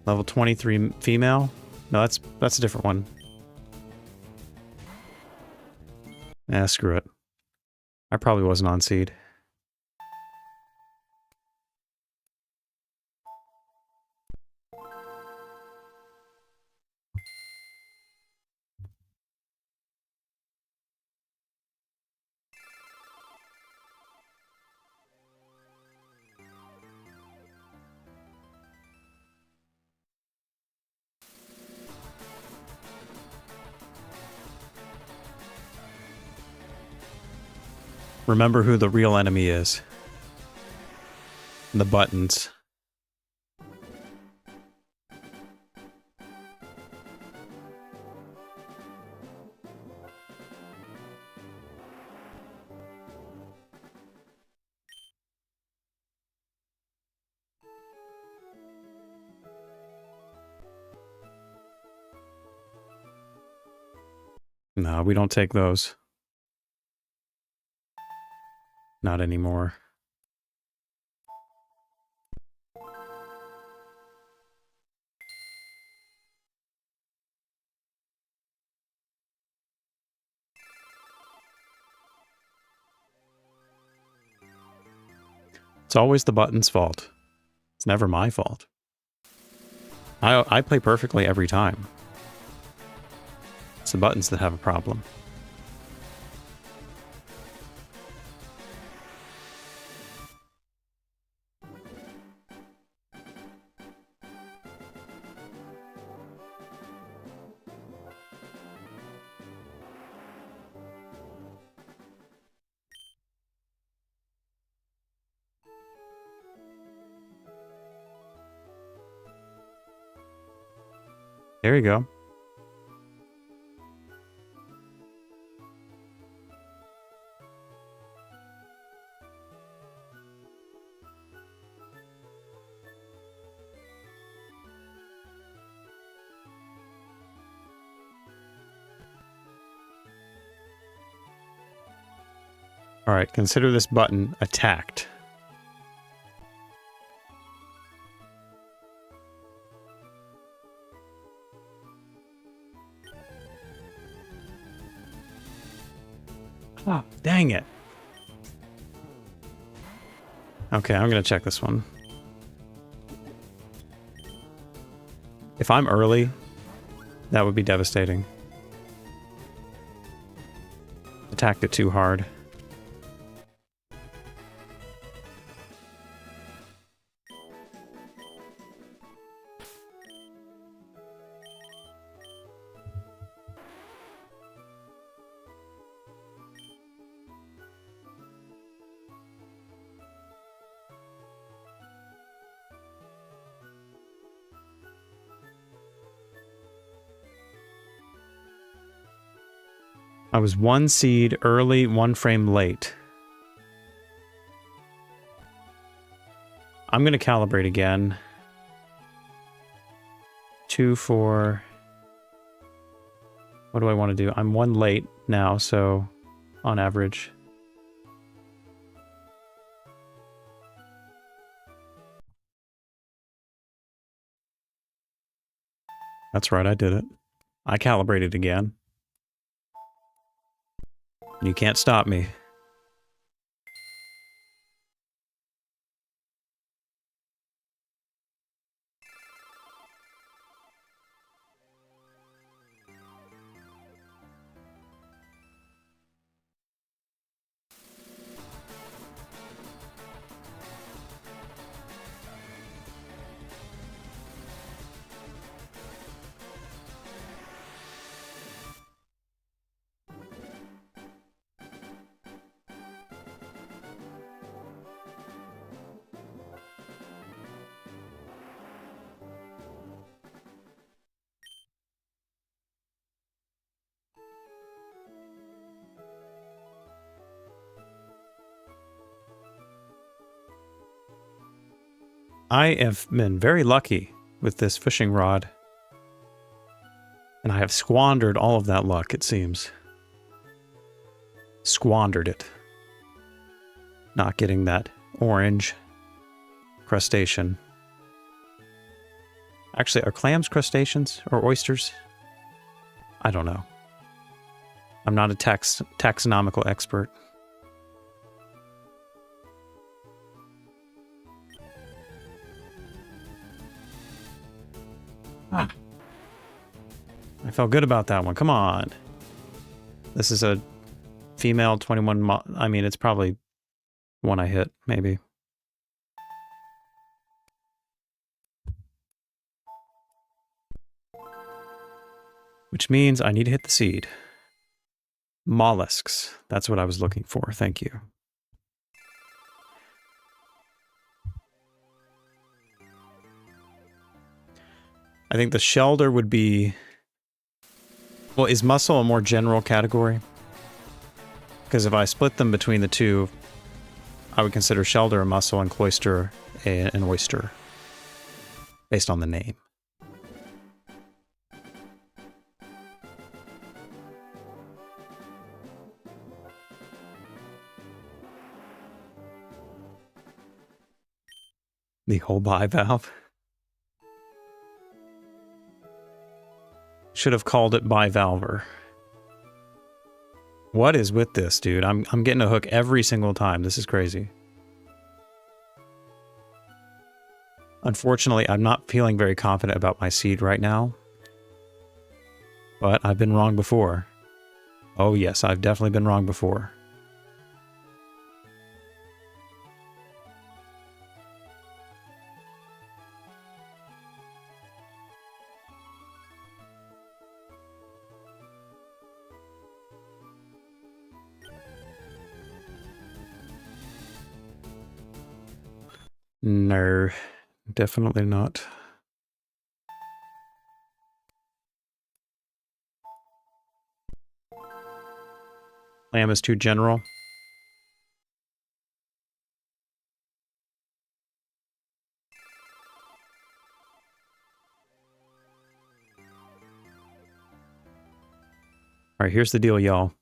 Level 23 female? No, that's a different one. Nah, screw it. I probably wasn't on seed. remember who the real enemy is. The buttons. No, we don't take those. Not anymore. It's always the button's fault. It's never my fault. I play perfectly every time. It's the buttons that have a problem. There you go. All right, consider this button attacked. Oh, dang it. Okay, I'm going to check this one. If I'm early, that would be devastating. Attacked it too hard. I was 1 seed early, 1 frame late. I'm going to calibrate again. 2, 4. What do I want to do? I'm 1 late now, so on average. That's right, I did it. I calibrated again. You can't stop me. I have been very lucky with this fishing rod. And I have squandered all of that luck, it seems. Squandered it. Not getting that orange crustacean. Actually, are clams crustaceans or oysters? I don't know. I'm not a taxonomical expert. Ah. I felt good about that one. Come on. This is a female 21 I mean, it's probably one I hit, maybe. Which means I need to hit the seed. Mollusks. That's what I was looking for. Thank you. I think the Shelder would be... Well, is Mussel a more general category? Because if I split them between the two, I would consider Shelder a mussel and Cloyster an oyster, based on the name. The whole bivalve. Should have called it bivalver. What is with this, dude? I'm getting a hook every single time. This is crazy. Unfortunately, I'm not feeling very confident about my seed right now. But I've been wrong before. Oh yes, I've definitely been wrong before. No, definitely not. Lamb is too general. Alright, here's the deal, y'all.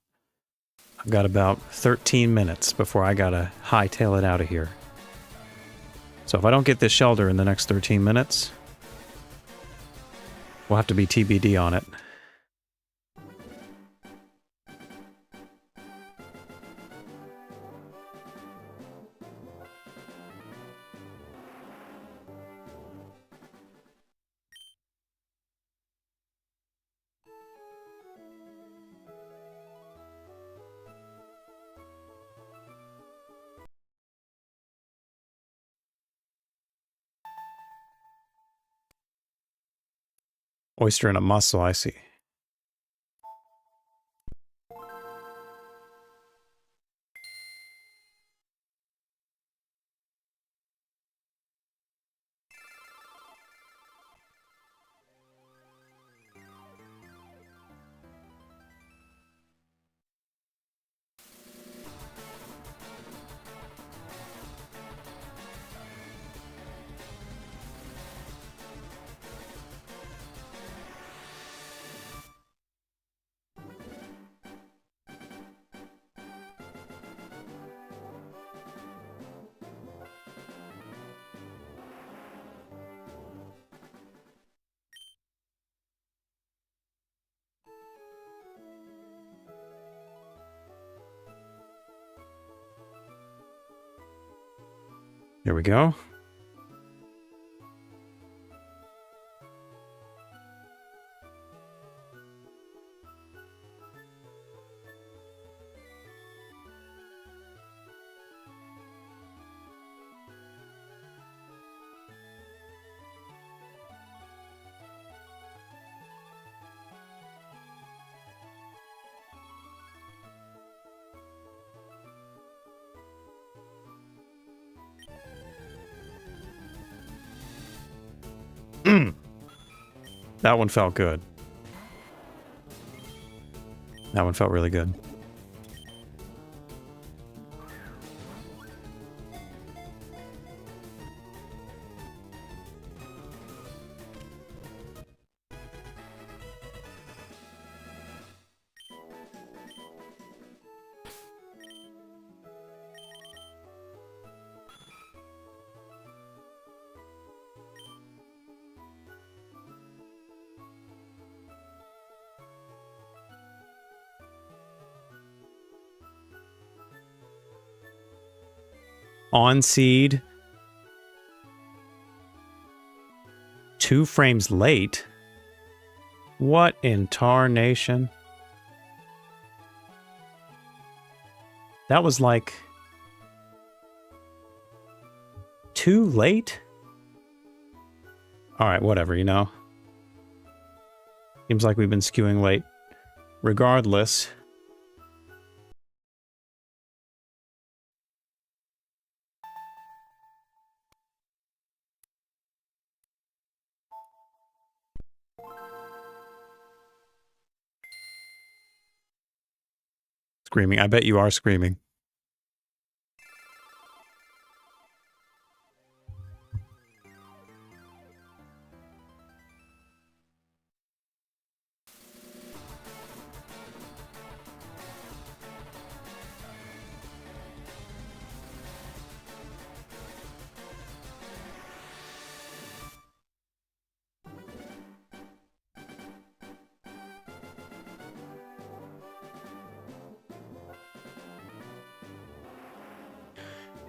I've got about 13 minutes before I gotta hightail it out of here. So if I don't get this Shelder in the next 13 minutes, we'll have to be TBD on it. Oyster and a mussel, I see. Here we go. That one felt good. That one felt really good. On seed. 2 frames late? What in tarnation? That was like... too late? Alright, whatever, you know. Seems like we've been skewing late. Regardless... Screaming. I bet you are screaming.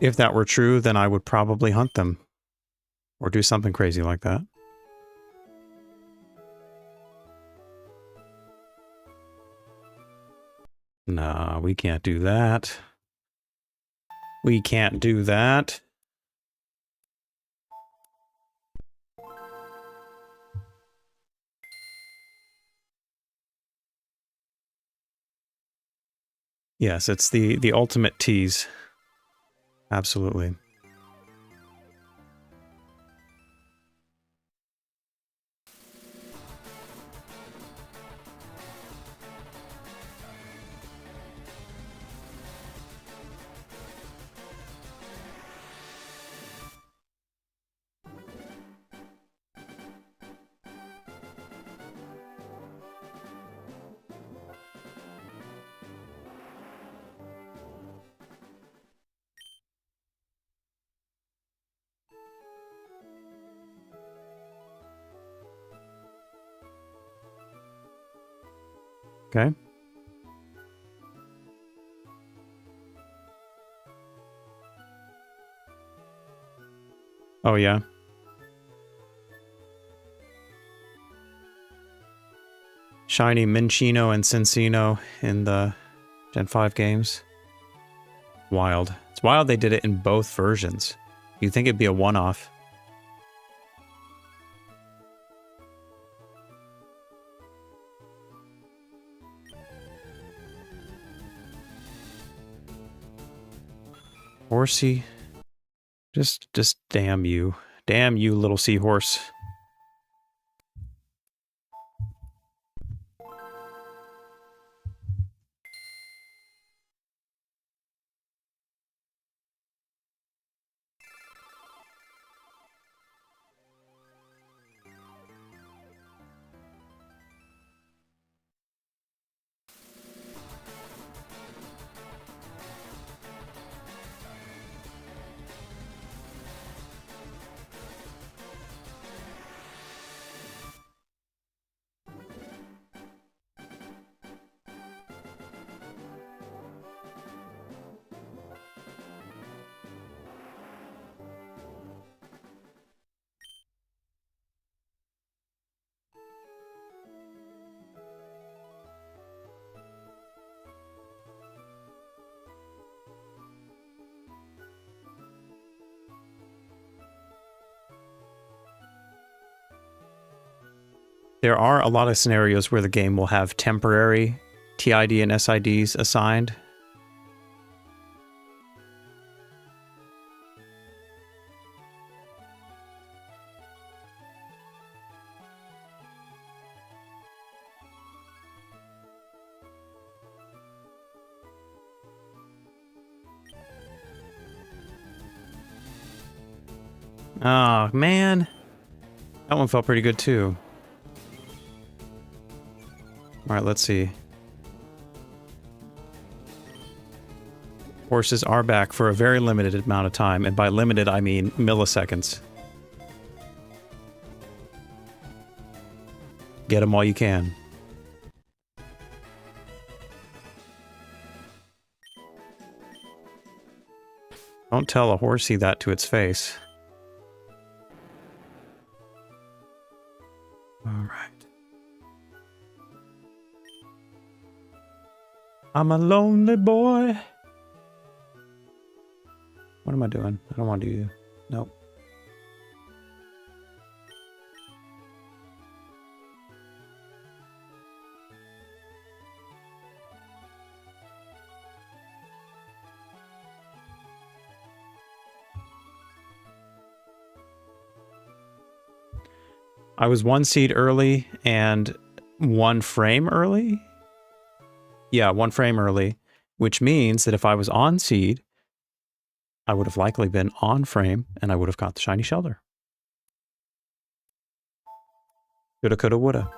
If that were true, then I would probably hunt them. Or do something crazy like that. Nah, we can't do that. We can't do that. Yes, it's the ultimate tease. Absolutely. Okay. Oh, yeah. Shiny Minccino and Cincino in the Gen 5 games. Wild. It's wild they did it in both versions. You'd think it'd be a one-off. Horsey. Just damn you. Damn you, little seahorse. There are a lot of scenarios where the game will have temporary TID and SIDs assigned. Oh, man. That one felt pretty good, too. Alright, let's see. Horses are back for a very limited amount of time, and by limited, I mean milliseconds. Get them while you can. Don't tell a horsey that to its face. Alright. I'm a lonely boy. What am I doing? I don't want to do you. Nope. I was 1 seed early and 1 frame early. Yeah, 1 frame early. which means that if I was on seed, I would have likely been on frame and I would have got the shiny shelter. Coulda, coulda, woulda.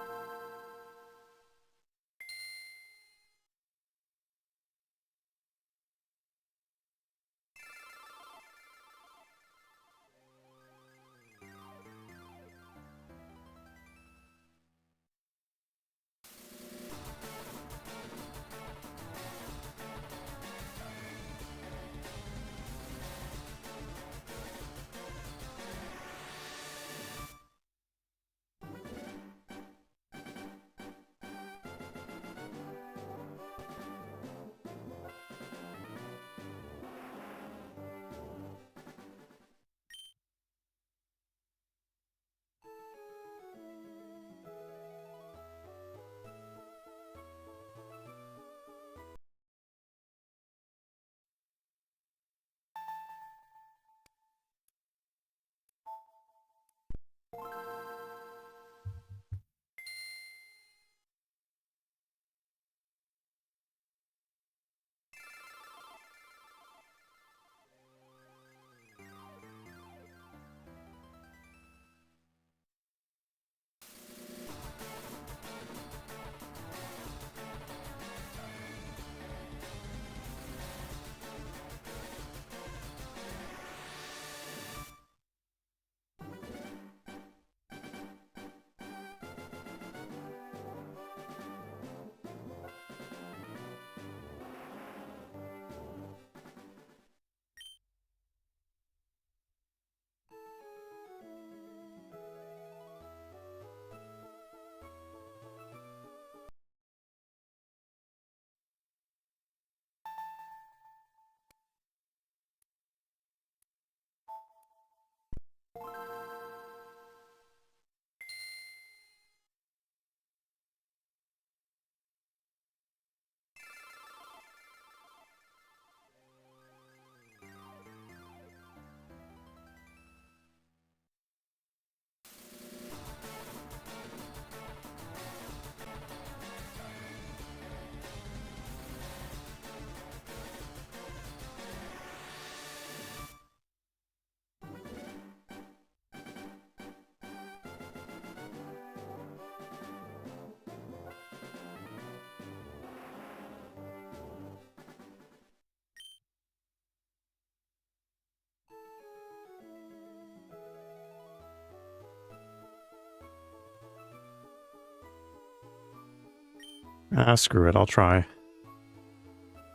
Ah, screw it. I'll try.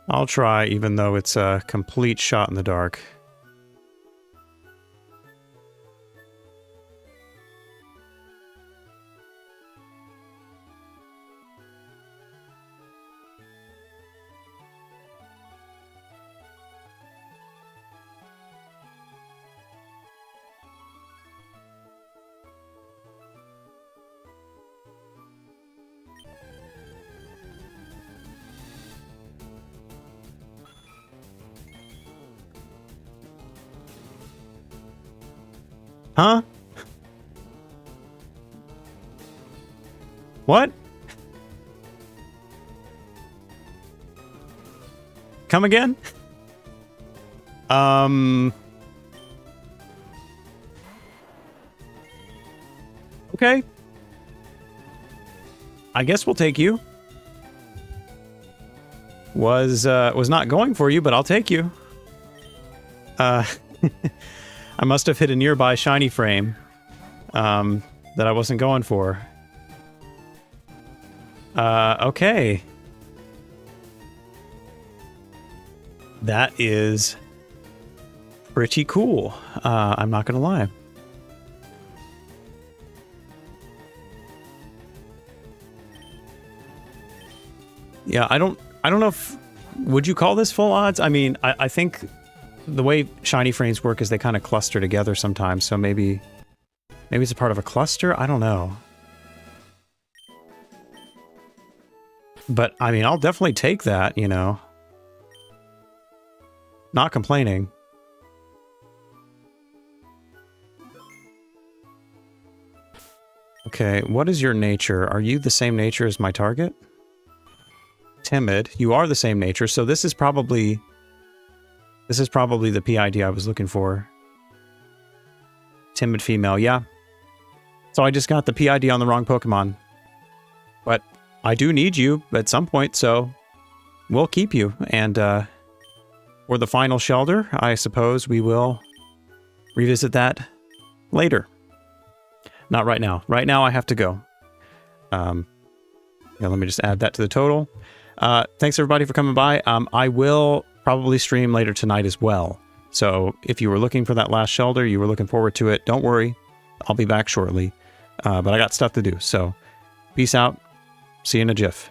I'll try, even though it's a complete shot in the dark. Huh? What? Come again? Okay. I guess we'll take you. Was not going for you, but I'll take you. I must have hit a nearby shiny frame that I wasn't going for. Okay. That is pretty cool. I'm not gonna lie. Yeah, I don't know if... Would you call this full odds? I mean, I think the way shiny frames work is they kind of cluster together sometimes, so maybe it's a part of a cluster? I don't know. But, I mean, I'll definitely take that, you know. Not complaining. Okay, what is your nature? Are you the same nature as my target? timid. You are the same nature, so this is probably the PID I was looking for. Timid female, yeah. So I just got the PID on the wrong Pokemon. But I do need you at some point, so we'll keep you. And for the final shelter, I suppose we will revisit that later. Not right now. Right now I have to go. Yeah, let me just add that to the total. Thanks everybody for coming by. I will probably stream later tonight as well. So if you were looking for that last shelter, you were looking forward to it, don't worry. I'll be back shortly. But I got stuff to do. So peace out. See you in a jiff.